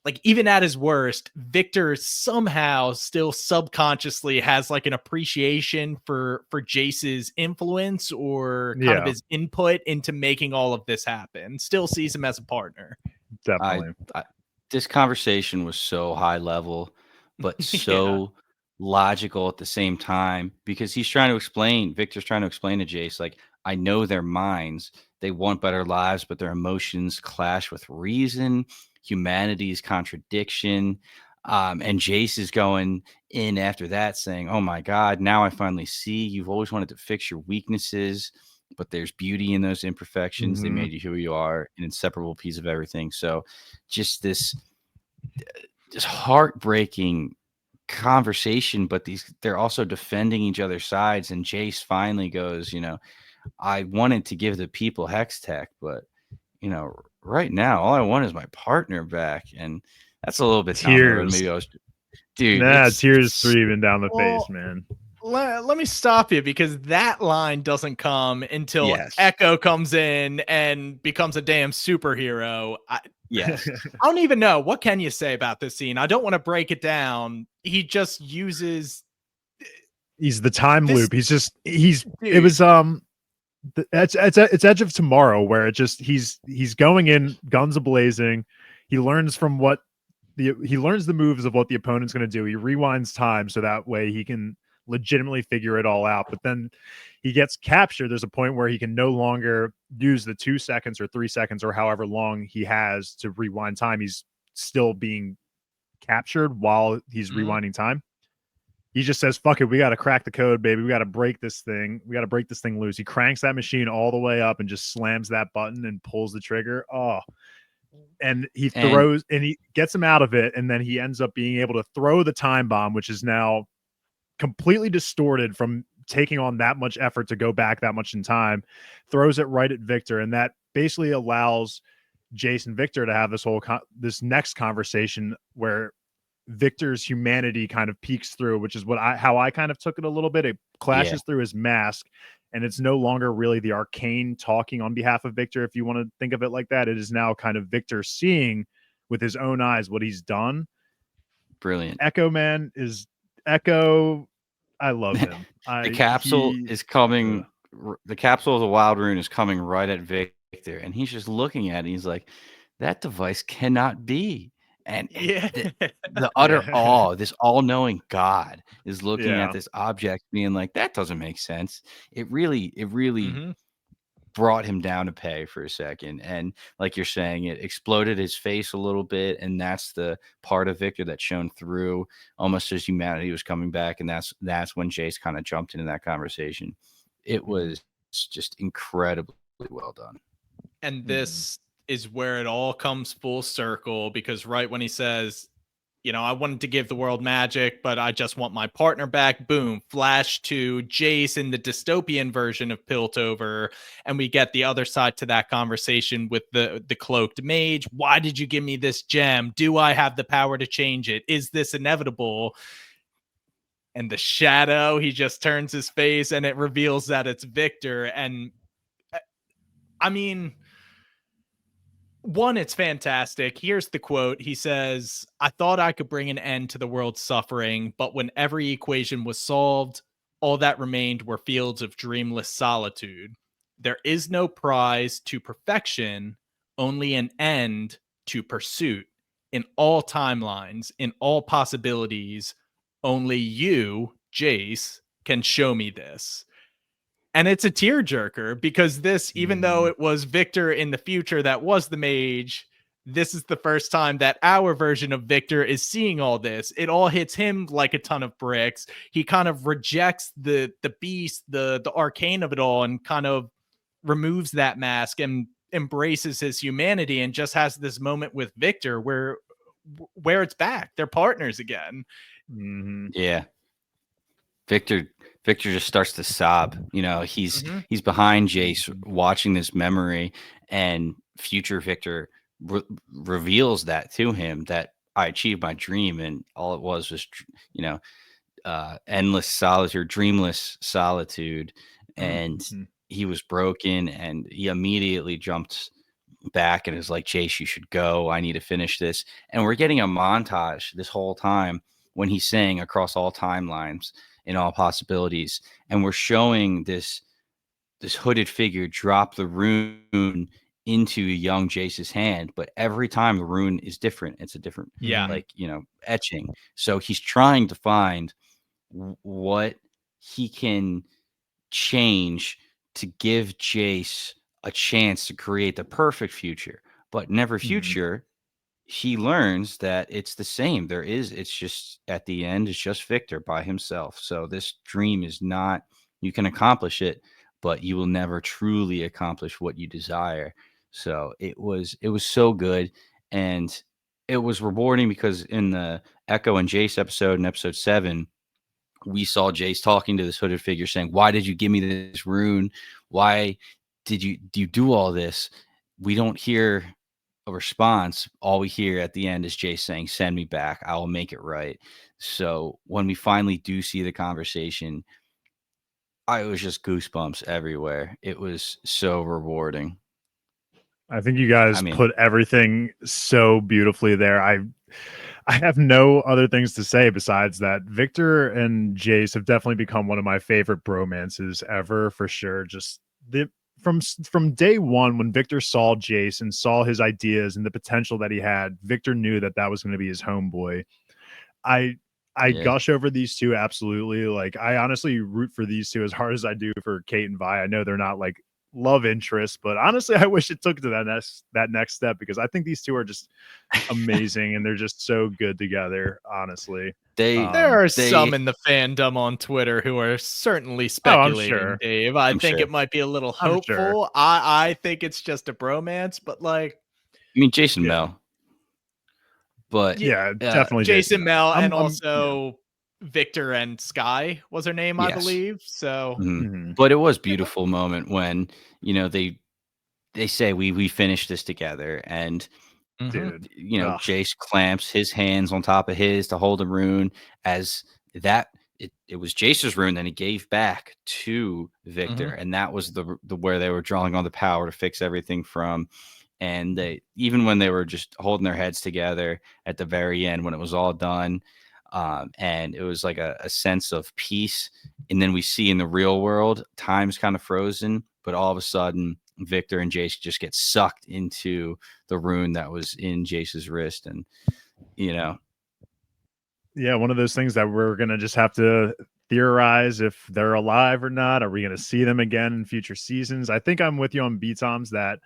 like, even at his worst, Victor somehow still subconsciously has like an appreciation for Jace's influence or kind of his input into making all of this happen. Still sees him as a partner. Definitely. This conversation was so high level, but so logical at the same time, because Victor's trying to explain to Jace, like, I know their minds. They want better lives, but their emotions clash with reason, humanity's contradiction. And Jace is going in after that saying, oh my God, now I finally see you've always wanted to fix your weaknesses, but there's beauty in those imperfections. They made you who you are, an inseparable piece of everything. So just this heartbreaking conversation, but they're also defending each other's sides. And Jace finally goes, I wanted to give the people Hex Tech, but right now all I want is my partner back. And that's a little bit tears. Maybe I was, dude. Tears streaming down the face, man. Let me stop you, because that line doesn't come until Echo comes in and becomes a damn superhero. I don't even know. What can you say about this scene? I don't want to break it down. He just uses. He's the time loop. It was it's Edge of Tomorrow, where he's going in guns a-blazing. He learns from he learns the moves of what the opponent's going to do. He rewinds time so that way he can legitimately figure it all out. But then he gets captured. There's a point where he can no longer use the 2 seconds or 3 seconds or however long he has to rewind time. He's still being captured while he's rewinding time. He just says, fuck it, we got to crack the code, baby. We got to break this thing. We got to break this thing loose. He cranks that machine all the way up and just slams that button and pulls the trigger. And he throws and he gets him out of it. And then he ends up being able to throw the time bomb, which is now completely distorted from taking on that much effort to go back that much in time, throws it right at Victor. And that basically allows Jace and Victor to have this next conversation where Victor's humanity kind of peeks through, which is how I kind of took it a little bit. It clashes through his mask, and it's no longer really the Arcane talking on behalf of Victor. If you want to think of it like that, it is now kind of Victor seeing with his own eyes what he's done. Brilliant. Echo Man is Echo. I love him. The capsule is coming. The capsule of the Wild Rune is coming right at Victor, and he's just looking at it. He's like, that device cannot be. And the utter awe, this all-knowing God is looking at this object being like, that doesn't make sense. It really brought him down to pay for a second. And like you're saying, it exploded his face a little bit. And that's the part of Victor that shone through, almost as humanity was coming back. And that's when Jace kind of jumped into that conversation. It was just incredibly well done. And this is where it all comes full circle, because right when he says, I wanted to give the world magic, but I just want my partner back. Boom, flash to Jace in the dystopian version of Piltover. And we get the other side to that conversation with the cloaked mage. Why did you give me this gem? Do I have the power to change it? Is this inevitable? And the shadow, he just turns his face and it reveals that it's Victor. And I mean, one, it's fantastic. Here's the quote. He says, I thought I could bring an end to the world's suffering, but when every equation was solved, all that remained were fields of dreamless solitude. There is no prize to perfection, only an end to pursuit. In all timelines, in all possibilities, only you, Jace, can show me this. And it's a tearjerker, because this, even though it was Victor in the future that was the mage, this is the first time that our version of Victor is seeing all this. It all hits him like a ton of bricks. He kind of rejects the beast, the arcane of it all, and kind of removes that mask and embraces his humanity, and just has this moment with Victor where it's back. They're partners again. Yeah. Victor just starts to sob. He's behind Jace watching this memory, and future Victor reveals that to him, that I achieved my dream, and all it was, you know, endless solitude, dreamless solitude, and Mm-hmm. he was broken, and he immediately jumped back and is like, Chase, you should go. I need to finish this. And we're getting a montage this whole time when he's saying across all timelines in all possibilities, and we're showing this hooded figure drop the rune into young Jace's hand, but every time the rune is different. It's a different, Yeah. like, etching. So he's trying to find what he can change to give Jace a chance to create the perfect future. But in every future, he learns that it's the same. It's just at the end, it's just Victor by himself. So this dream is not, you can accomplish it, but you will never truly accomplish what you desire. So it was so good. And it was rewarding because in the Echo and Jace episode, in episode 7, we saw Jace talking to this hooded figure saying, why did you give me this rune? Why do you do all this? We don't hear a response. All we hear at the end is Jace saying, send me back. I will make it right. So when we finally do see the conversation, I was just goosebumps everywhere. It was so rewarding. I think you guys I mean, put everything so beautifully there. I have no other things to say besides that Victor and Jace have definitely become one of my favorite bromances ever, for sure. Just from day one, when Victor saw Jace and saw his ideas and the potential that he had, Victor knew that that was going to be his homeboy. I I yeah. gush over these two absolutely. Like, I honestly root for these two as hard as I do for Kate and Vi. I know they're not like love interests, but honestly, I wish it took to that next step, because I think these two are just amazing and they're just so good together. Honestly, They There are some they in the fandom on Twitter who are certainly oh, I'm speculating, sure. Dave. I I'm think sure. it might be a little I'm sure. hopeful. I think it's just a bromance, but like, I mean, Jason Yeah, Mel, but yeah, yeah, definitely Jason Jason Mel. Mel and Yeah. also Victor and Sky was her name, I yes. believe. So Mhm. Mhm. But it was beautiful moment when, they say we finished this together, and mhm. Dude. Ugh. Jace clamps his hands on top of his to hold a rune, as that it was Jace's rune that he gave back to Victor, Mhm. and that was the where they were drawing on the power to fix everything from. And they, even when they were just holding their heads together at the very end when it was all done, and it was like a sense of peace. And then we see in the real world, time's kind of frozen, but all of a sudden Victor and Jace just get sucked into the rune that was in Jace's wrist. And you know Yeah, one of those things that we're gonna just have to theorize if they're alive or not. Are we gonna see them again in future seasons? I think I'm with you on B Toms that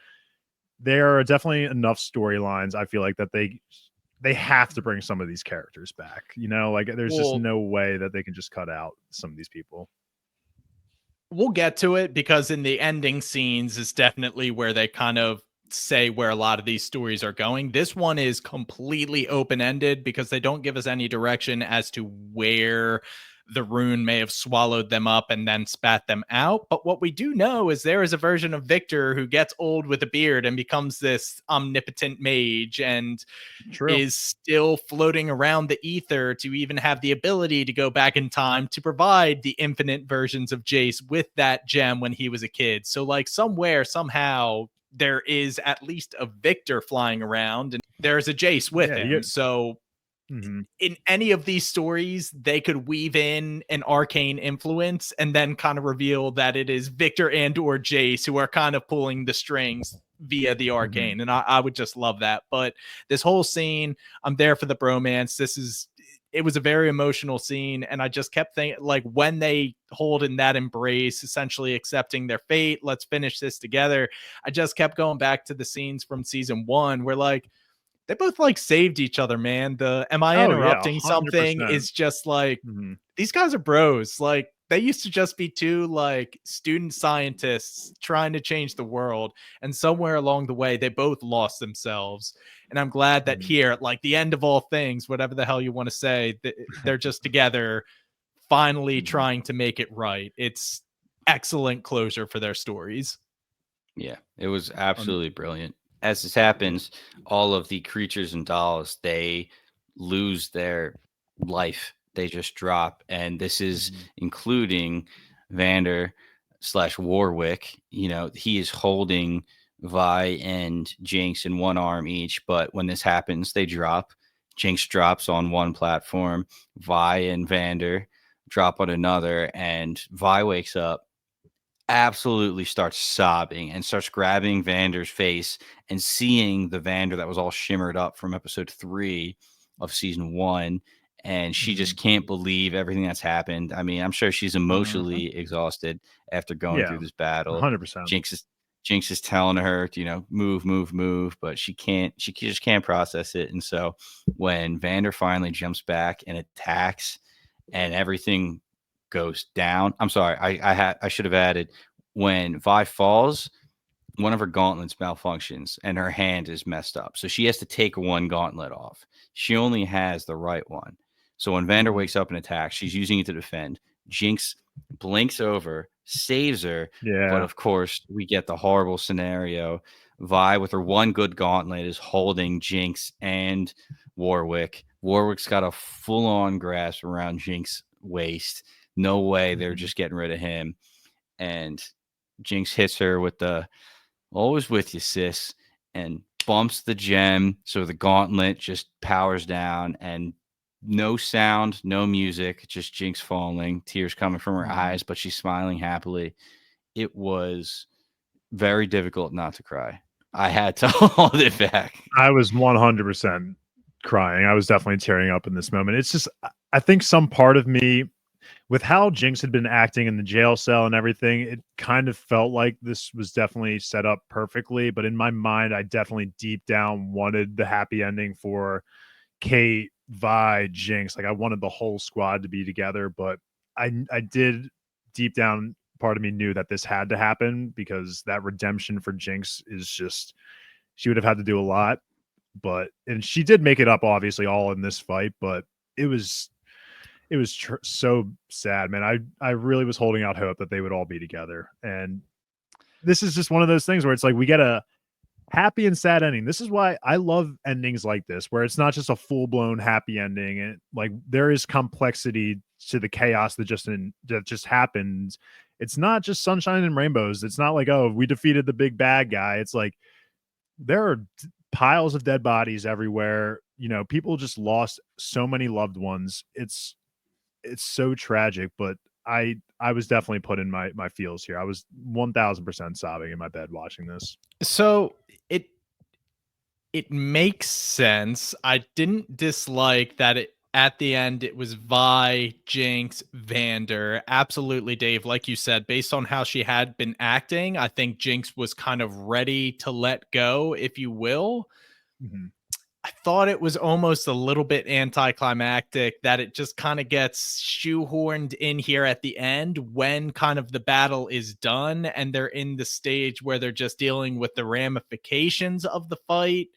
there are definitely enough storylines. I feel like that they have to bring some of these characters back. Like, there's just Well, no way that they can just cut out some of these people. we'll get to it because in the ending scenes is definitely where they kind of say where a lot of these stories are going. This one is completely open-ended because they don't give us any direction as to where the rune may have swallowed them up and then spat them out. But what we do know is there is a version of Victor who gets old with a beard and becomes this omnipotent mage and True. is still floating around the ether to even have the ability to go back in time to provide the infinite versions of Jace with that gem when he was a kid. So, like, somewhere, somehow, there is at least a Victor flying around and there's a Jace with Yeah. him. So, Mhm. in any of these stories, they could weave in an arcane influence and then kind of reveal that it is Victor and or Jace who are kind of pulling the strings via the arcane. And I would just love that. But this whole scene, I'm there for the bromance. It was a very emotional scene. And I just kept thinking, like, when they hold in that embrace, essentially accepting their fate, let's finish this together. I just kept going back to the scenes from season 1 where, like, they both like saved each other, man. The am I Oh yeah, interrupting something 100%. is just like Mhm. these guys are bros. Like they used to just be two like student scientists trying to change the world. And somewhere along the way, they both lost themselves. And I'm glad that Mhm. here, at like the end of all things, whatever the hell you want to say, they're just together, finally Mhm. trying to make it right. It's excellent closure for their stories. yeah, it was absolutely brilliant. as this happens, all of the creatures and dolls, they lose their life. They just drop. And this is including Vander / Warwick. You know, he is holding Vi and Jinx in one arm each. But when this happens, they drop. Jinx drops on one platform. Vi and Vander drop on another. And Vi wakes up, absolutely starts sobbing and starts grabbing Vander's face and seeing the Vander that was all shimmered up from episode 3 of season 1. And she just can't believe everything that's happened. I mean, I'm sure she's emotionally exhausted after going through this battle. 100%. Jinx is telling her to, you know, move, but she just can't process it. And so when Vander finally jumps back and attacks and everything goes down. I'm sorry, I should have added, when Vi falls, one of her gauntlets malfunctions and her hand is messed up. So she has to take one gauntlet off. She only has the right one. So when Vander wakes up and attacks, she's using it to defend. Jinx blinks over, saves her. Yeah. But of course, we get the horrible scenario. Vi, with her one good gauntlet, is holding Jinx and Warwick. Warwick's got a full-on grasp around Jinx's waist. No way they're just getting rid of him. And Jinx hits her with the "always with you, sis," and bumps the gem. So the gauntlet just powers down, and no sound, no music, just Jinx falling, tears coming from her eyes, but she's smiling happily. It was very difficult not to cry. I had to hold it back. I was 100% crying. I was definitely tearing up in this moment. It's just, I think some part of me, with how Jinx had been acting in the jail cell and everything, it kind of felt like this was definitely set up perfectly. But in my mind, I definitely deep down wanted the happy ending for Kate, Vi, Jinx. Like, I wanted the whole squad to be together. But I did, deep down, part of me knew that this had to happen, because that redemption for Jinx is just, she would have had to do a lot. And she did make it up, obviously, all in this fight. But it was so sad, man. I really was holding out hope that they would all be together. And this is just one of those things where it's like, we get a happy and sad ending. This is why I love endings like this, where it's not just a full-blown happy ending. And like, there is complexity to the chaos that just happened. It's not just sunshine and rainbows. It's not like, oh, we defeated the big bad guy. It's like, there are piles of dead bodies everywhere. You know, people just lost so many loved ones. It's so tragic, but I was definitely put in my feels here. I was 1000% sobbing in my bed watching this. So it makes sense. I didn't dislike that at the end it was Vi, Jinx, Vander. Absolutely, Dave. Like you said, based on how she had been acting, I think Jinx was kind of ready to let go, if you will. I thought it was almost a little bit anticlimactic that it just kind of gets shoehorned in here at the end when kind of the battle is done and they're in the stage where they're just dealing with the ramifications of the fight.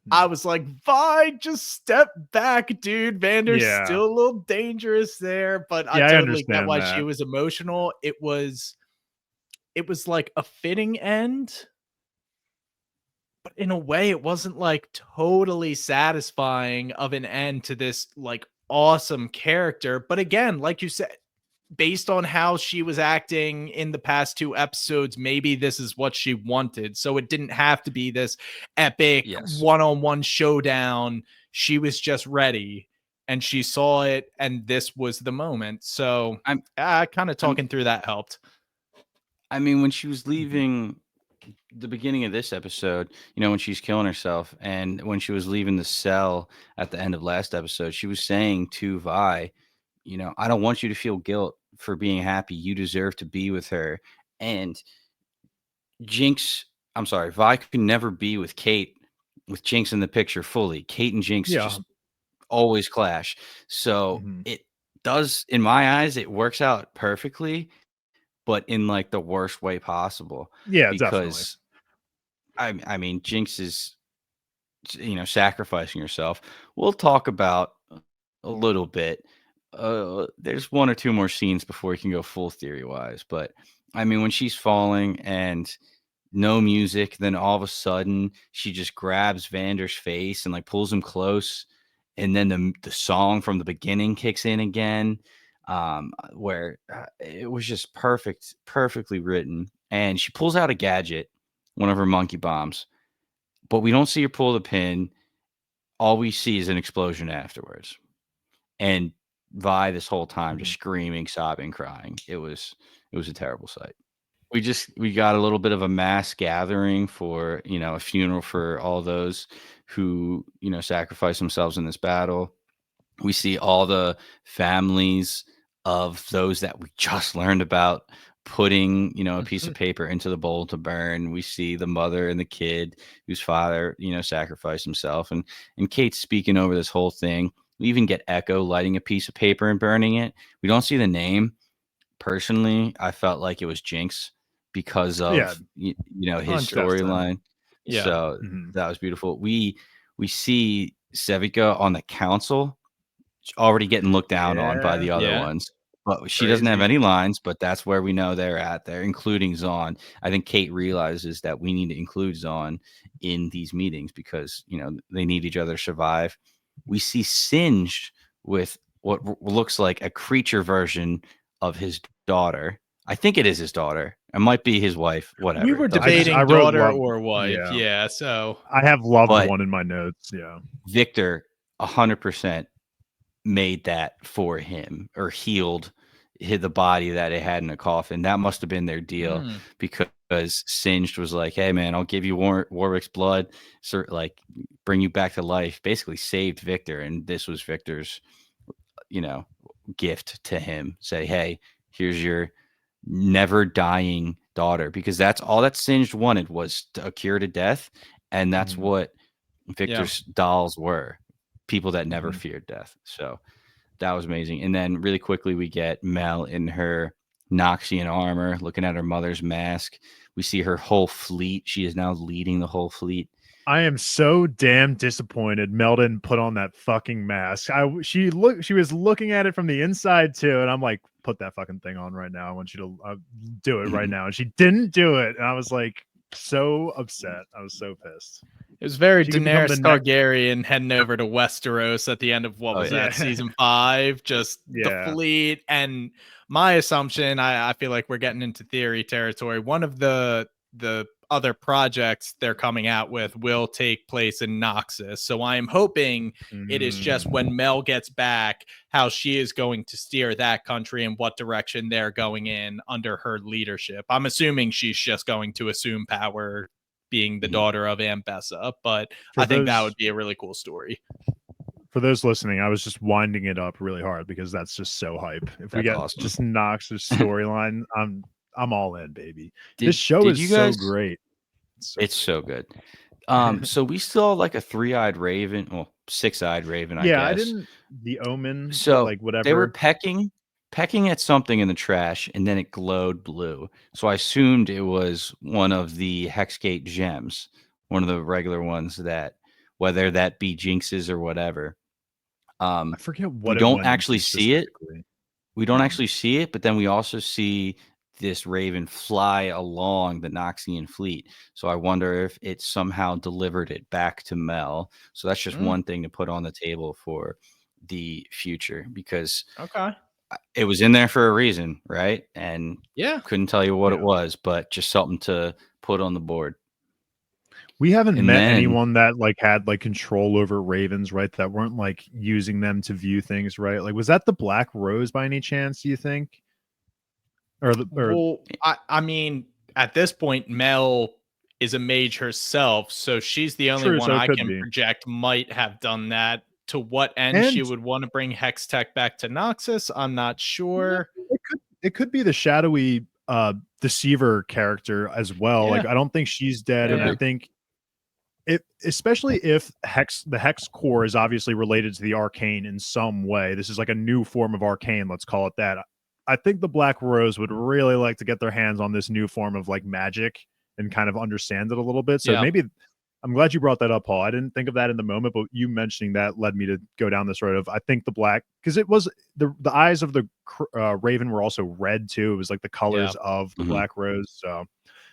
I was like, Vi, just step back, dude. Vander's still a little dangerous there, but I totally get why she was emotional. It was like a fitting end. But in a way, it wasn't like totally satisfying of an end to this like awesome character. But again, like you said, based on how she was acting in the past 2 episodes, maybe this is what she wanted. So it didn't have to be this epic one-on-one showdown. She was just ready and she saw it, and this was the moment. So I'm kind of talking through that helped. I mean, when she was leaving the beginning of this episode, you know, when she's killing herself, and when she was leaving the cell at the end of last episode, she was saying to Vi, you know, I don't want you to feel guilt for being happy. You deserve to be with her. And Vi could never be with Kate with Jinx in the picture fully. Kate and Jinx just always clash. So it does, in my eyes, it works out perfectly, but in like the worst way possible. Yeah, because I mean, Jinx is, you know, sacrificing herself. We'll talk about a little bit. There's 1 or 2 more scenes before we can go full theory wise, but I mean, when she's falling and no music. Then all of a sudden, she just grabs Vander's face and like pulls him close, and then the song from the beginning kicks in again, where it was just perfectly written. And she pulls out a gadget, one of her monkey bombs, but we don't see her pull the pin. All we see is an explosion afterwards. And Vi this whole time just screaming, sobbing, crying. It was a terrible sight. We got a little bit of a mass gathering for, a funeral for all those who, sacrificed themselves in this battle. We see all the families of those that we just learned about putting, a piece of paper into the bowl to burn. We see the mother and the kid whose father, sacrificed himself. And Kate's speaking over this whole thing. We even get Echo lighting a piece of paper and burning it. We don't see the name. Personally, I felt like it was Jinx because of his 100%. storyline. Yeah. So that was beautiful. We see Sevica on the council already getting looked down on by the other ones. But she doesn't have any lines, but that's where we know they're at there, including Zahn. I think Kate realizes that we need to include Zahn in these meetings because, they need each other to survive. We see Singed with what looks like a creature version of his daughter. I think it is his daughter. It might be his wife, whatever. We were debating daughter or wife. Yeah, so I have loved one in my notes. Yeah. Victor 100% made that for him or healed the body that it had in a coffin. That must have been their deal because Singed was like, hey man, I'll give you Warwick's blood, like bring you back to life, basically saved Victor. And this was Victor's, gift to him. Say, hey, here's your never dying daughter, because that's all that Singed wanted was a cure to death. And that's what Victor's dolls were. People that never feared death. So that was amazing. And then really quickly, we get Mel in her Noxian armor, looking at her mother's mask. We see her whole fleet. She is now leading the whole fleet. I am so damn disappointed Mel didn't put on that fucking mask. She was looking at it from the inside too, and I'm like, put that fucking thing on right now. I want you to do it right now. And she didn't do it, and I was like so upset. I was so pissed. It was very Daenerys Targaryen heading over to Westeros at the end of what was that, season 5? Just the fleet. And my assumption, I feel like we're getting into theory territory. One of the other projects they're coming out with will take place in Noxus. So I am hoping it is just when Mel gets back, how she is going to steer that country and what direction they're going in under her leadership. I'm assuming she's just going to assume power, being the daughter of Ambessa, but I think that would be a really cool story. For those listening, I was just winding it up really hard because that's just so hype. If we get just Nox's storyline, I'm all in, baby. This show is so great. It's so good. So we saw like a 3-eyed raven, well, 6-eyed raven, I guess. I didn't. The Omen. So like whatever. They were pecking at something in the trash, and then it glowed blue. So I assumed it was one of the Hexgate gems, one of the regular ones that, whether that be Jinx's or whatever. I forget what we don't actually see it. We don't actually see it, but then we also see this raven fly along the Noxian fleet. So I wonder if it somehow delivered it back to Mel. So that's just one thing to put on the table for the future, because it was in there for a reason, right? And couldn't tell you what it was, but just something to put on the board. We haven't met anyone that like had like control over ravens, right? That weren't like using them to view things, right? Like, was that the Black Rose by any chance, do you think? Well, I mean, at this point, Mel is a mage herself, so she's the only one I can project might have done that. To what end she would want to bring Hextech back to Noxus, I'm not sure. It could be the shadowy deceiver character as well. Like, I don't think she's dead, and I think especially if the Hex core is obviously related to the Arcane in some way. This is like a new form of Arcane, let's call it that. I think the Black Rose would really like to get their hands on this new form of like magic and kind of understand it a little bit. So maybe I'm glad you brought that up, Paul. I didn't think of that in the moment, but you mentioning that led me to go down this road of, I think the black, because it was the eyes of the raven were also red too. It was like the colors of the Black Rose. So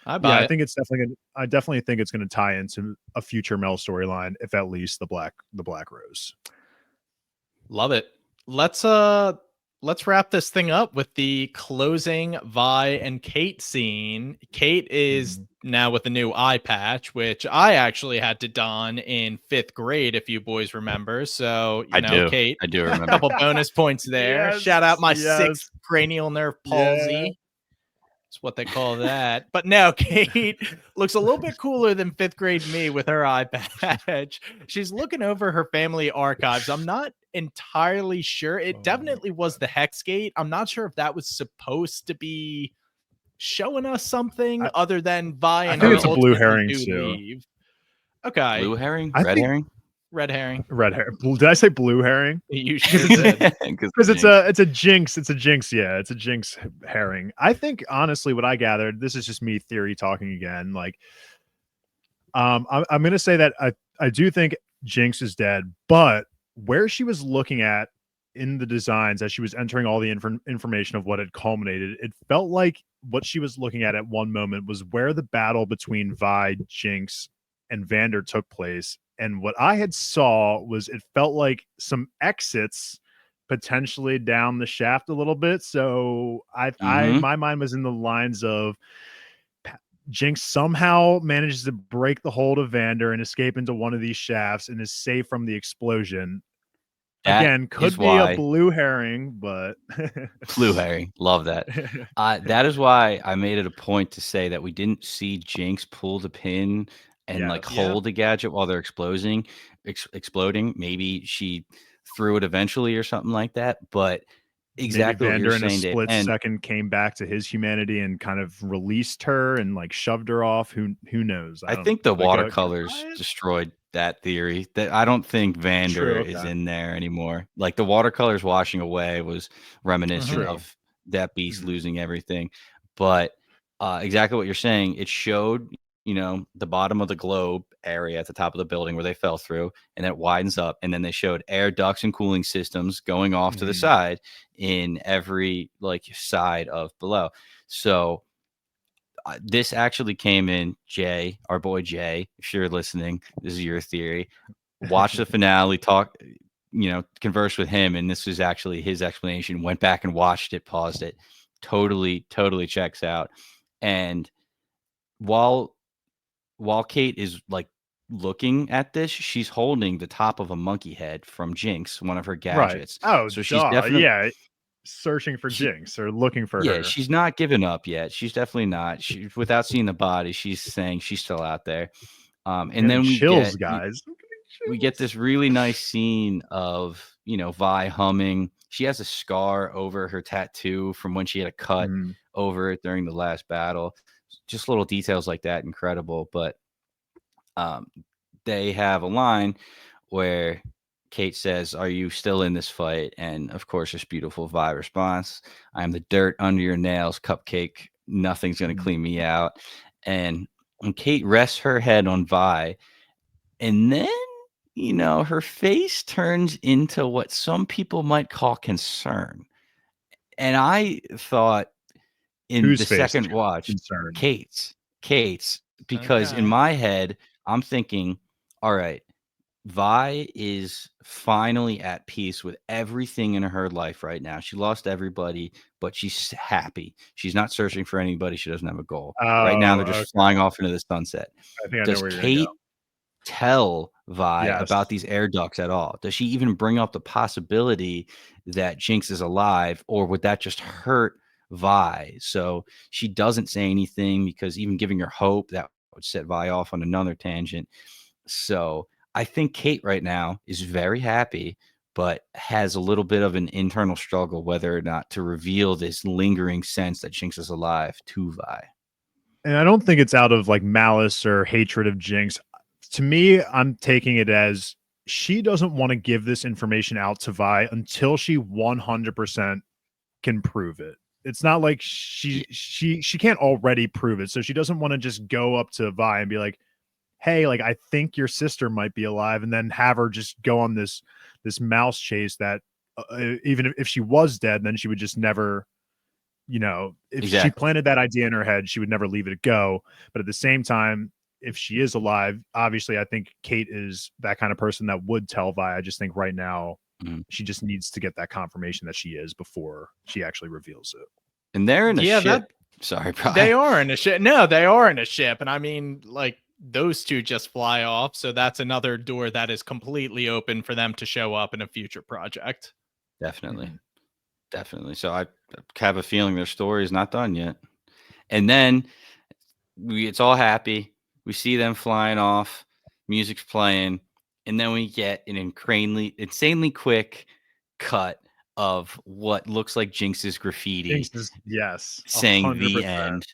I Yeah, buy I it. think it's definitely gonna, I definitely think it's going to tie into a future Mel storyline, if at least the Black Rose. Love it. Let's wrap this thing up with the closing Vi and Kate scene. Kate is now with a new eye patch, which I actually had to don in 5th grade, if you boys remember. So, I do. Kate, I do remember. couple bonus points there. Shout out my 6th cranial nerve palsy. That's what they call that. But now Kate looks a little bit cooler than 5th grade me with her eye patch. She's looking over her family archives. I'm not entirely sure. It definitely was the Hex Gate. I'm not sure if that was supposed to be showing us something other than Vi I and think her it's a blue ultimately herring do too. leave. Okay. Blue herring? I Red think- herring? Red herring. Red herring. Did I say blue herring? You sure did. Because it's a jinx. It's a jinx. Yeah, it's a jinx herring. I think honestly, what I gathered, this is just me theory talking again. Like, I'm gonna say that I do think Jinx is dead, but where she was looking at in the designs as she was entering all the information of what had culminated, it felt like what she was looking at one moment was where the battle between Vi, Jinx, and Vander took place. And what I had saw was it felt like some exits potentially down the shaft a little bit. So my mind was in the lines of Jinx somehow manages to break the hold of Vander and escape into one of these shafts and is safe from the explosion. Again, could be a blue herring, but blue herring. Love that. That is why I made it a point to say that we didn't see Jinx pull the pin and hold the gadget while they're exploding. Maybe she threw it eventually or something like that. But exactly maybe what you're Vander in a saying. split second came back to his humanity and kind of released her and like shoved her off. Who knows? I think the watercolors destroyed that theory. That I don't think Vander is in there anymore. Like the watercolors washing away was reminiscent of that beast losing everything. But exactly what you're saying. It showed, the bottom of the globe area at the top of the building where they fell through, and then it widens up, and then they showed air ducts and cooling systems going off to the side in every side of below. So this actually came in, Jay, our boy Jay, if you're listening, this is your theory. Watch the finale, talk, converse with him, and this was actually his explanation. Went back and watched it, paused it. Totally checks out. And while Kate is looking at this, she's holding the top of a monkey head from Jinx, one of her gadgets. Right. Oh, so she's definitely searching for Jinx or looking for her. Yeah, she's not giving up yet. She's definitely not. She, without seeing the body, she's saying she's still out there. And then we chills, get guys. We get this really nice scene of Vi humming. She has a scar over her tattoo from when she had a cut over it during the last battle. Just little details like that, incredible. But they have a line where Kate says, "Are you still in this fight?" And of course, this beautiful Vi response, "I am the dirt under your nails, cupcake. Nothing's going to clean me out." And when Kate rests her head on Vi, and then, her face turns into what some people might call concern. And I thought in the second watch, Kate's, because in my head, I'm thinking, all right, Vi is finally at peace with everything in her life right now. She lost everybody, but she's happy. She's not searching for anybody. She doesn't have a goal. Right now, they're just flying off into the sunset. I think Does Kate tell Vi about these air ducts at all? Does she even bring up the possibility that Jinx is alive, or would that just hurt Vi? So she doesn't say anything, because even giving her hope, that would set Vi off on another tangent. So I think Kate right now is very happy, but has a little bit of an internal struggle whether or not to reveal this lingering sense that Jinx is alive to Vi. And I don't think it's out of malice or hatred of Jinx. To me, I'm taking it as she doesn't want to give this information out to Vi until she 100% can prove it. It's not like she can't already prove it. So she doesn't want to just go up to Vi and be like, "Hey, I think your sister might be alive," and then have her just go on this mouse chase that even if she was dead, then she would just never you know, if she Exactly. planted that idea in her head, she would never leave it go. But at the same time, if she is alive, obviously, I think Kate is that kind of person that would tell Vi. I just think right now Mhm. she just needs to get that confirmation that she is before she actually reveals it. And they're in a Yeah, ship. that Sorry, they Brian. are in a ship. No, they are in a ship, and I mean, like those two just fly off, so that's another door that is completely open for them to show up in a future project. Definitely. Mhm. Definitely. So I have a feeling their story is not done yet. And then it's all happy. We see them flying off, music's playing, and then we get an insanely quick cut of what looks like Jinx's graffiti Jinx is yes, saying 100%. the end.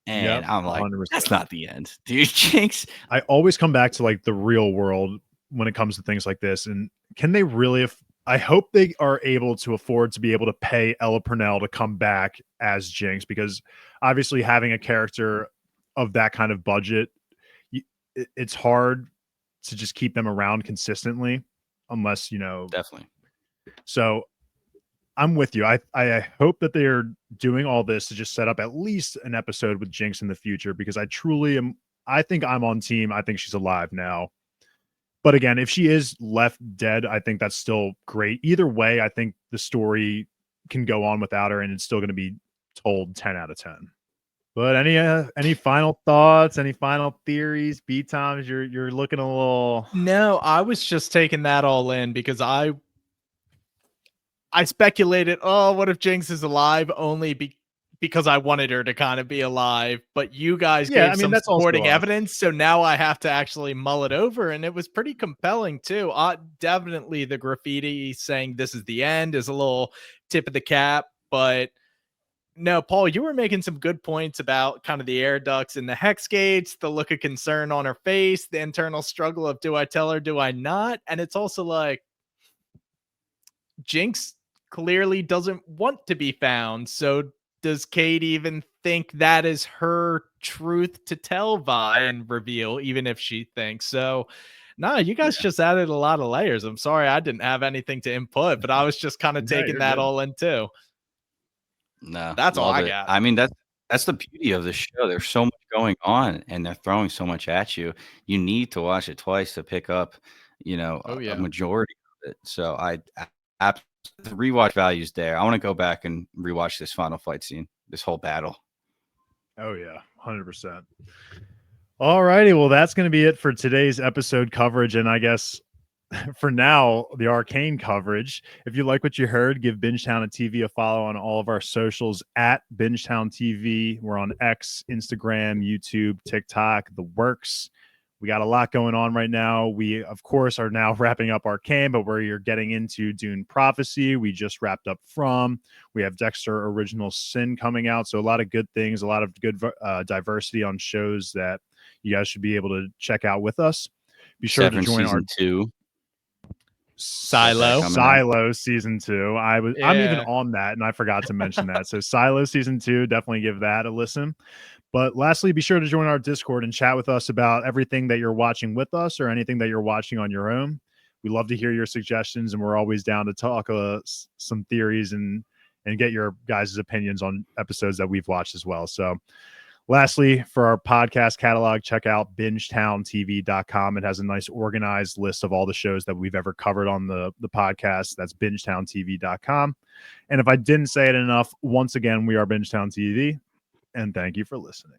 And Yep, I'm like, 100%. that's not the end, dude. Jinx. I always come back to like the real world when it comes to things like this. And can they really? I hope they are able to afford to be able to pay Ella Purnell to come back as Jinx, because obviously having a character of that kind of budget, it's hard to just keep them around consistently, unless you know. Definitely. So I'm with you. I hope that they are doing all this to just set up at least an episode with Jinx in the future, because I truly am. I think I'm on team. I think she's alive now. But again, if she is left dead, I think that's still great. Either way, I think the story can go on without her, and it's still going to be told 10 out of 10. But any final thoughts? Any final theories? B Toms, you're looking a little. No, I was just taking that all in because I speculated, oh, what if Jinx is alive only because I wanted her to kind of be alive, but you guys Yeah, I gave mean some that's also supporting us. evidence, so now I have to actually mull it over, and it was pretty compelling too. Definitely the graffiti saying this is the end is a little tip of the cap, but no, Paul, you were making some good points about kind of the air ducts and the hex gates, the look of concern on her face, the internal struggle of do I tell her, do I not? And it's also like Jinx clearly doesn't want to be found. So does Kate even think that is her truth to tell Vi and reveal, even if she thinks so? No, you guys Yeah. just added a lot of layers. I'm sorry I didn't have anything to input, but I was just kind of No, taking you're that good. all in too. No, That's all love I it. got. I mean, that's the beauty of the show. There's so much going on, and they're throwing so much at you. You need to watch it twice to pick up, Oh, a yeah. majority of it. So the rewatch value's there. I want to go back and rewatch this final fight scene, this whole battle. Oh yeah, 100%. All righty, well that's going to be it for today's episode coverage, and I guess for now, the Arcane coverage. If you like what you heard, give Bingetown TV a follow on all of our socials at Bingetown TV. We're on X, Instagram, YouTube, TikTok, the works. We got a lot going on right now. We, of course, are now wrapping up Arcane, but we're getting into Dune Prophecy. We just wrapped up From. We have Dexter Original Sin coming out. So a lot of good things, a lot of good diversity on shows that you guys should be able to check out with us. Be sure to Seven join our season 2. Silo. coming out. Silo season 2. I'm even Yeah. on that, and I forgot to mention that. So Silo season 2, definitely give that a listen. But lastly, be sure to join our Discord and chat with us about everything that you're watching with us or anything that you're watching on your own. We love to hear your suggestions, and we're always down to talk some theories and get your guys' opinions on episodes that we've watched as well. So lastly, for our podcast catalog, check out bingetowntv.com. It has a nice organized list of all the shows that we've ever covered on the podcast. That's bingetowntv.com. And if I didn't say it enough, once again, we are Bingetown TV, and thank you for listening.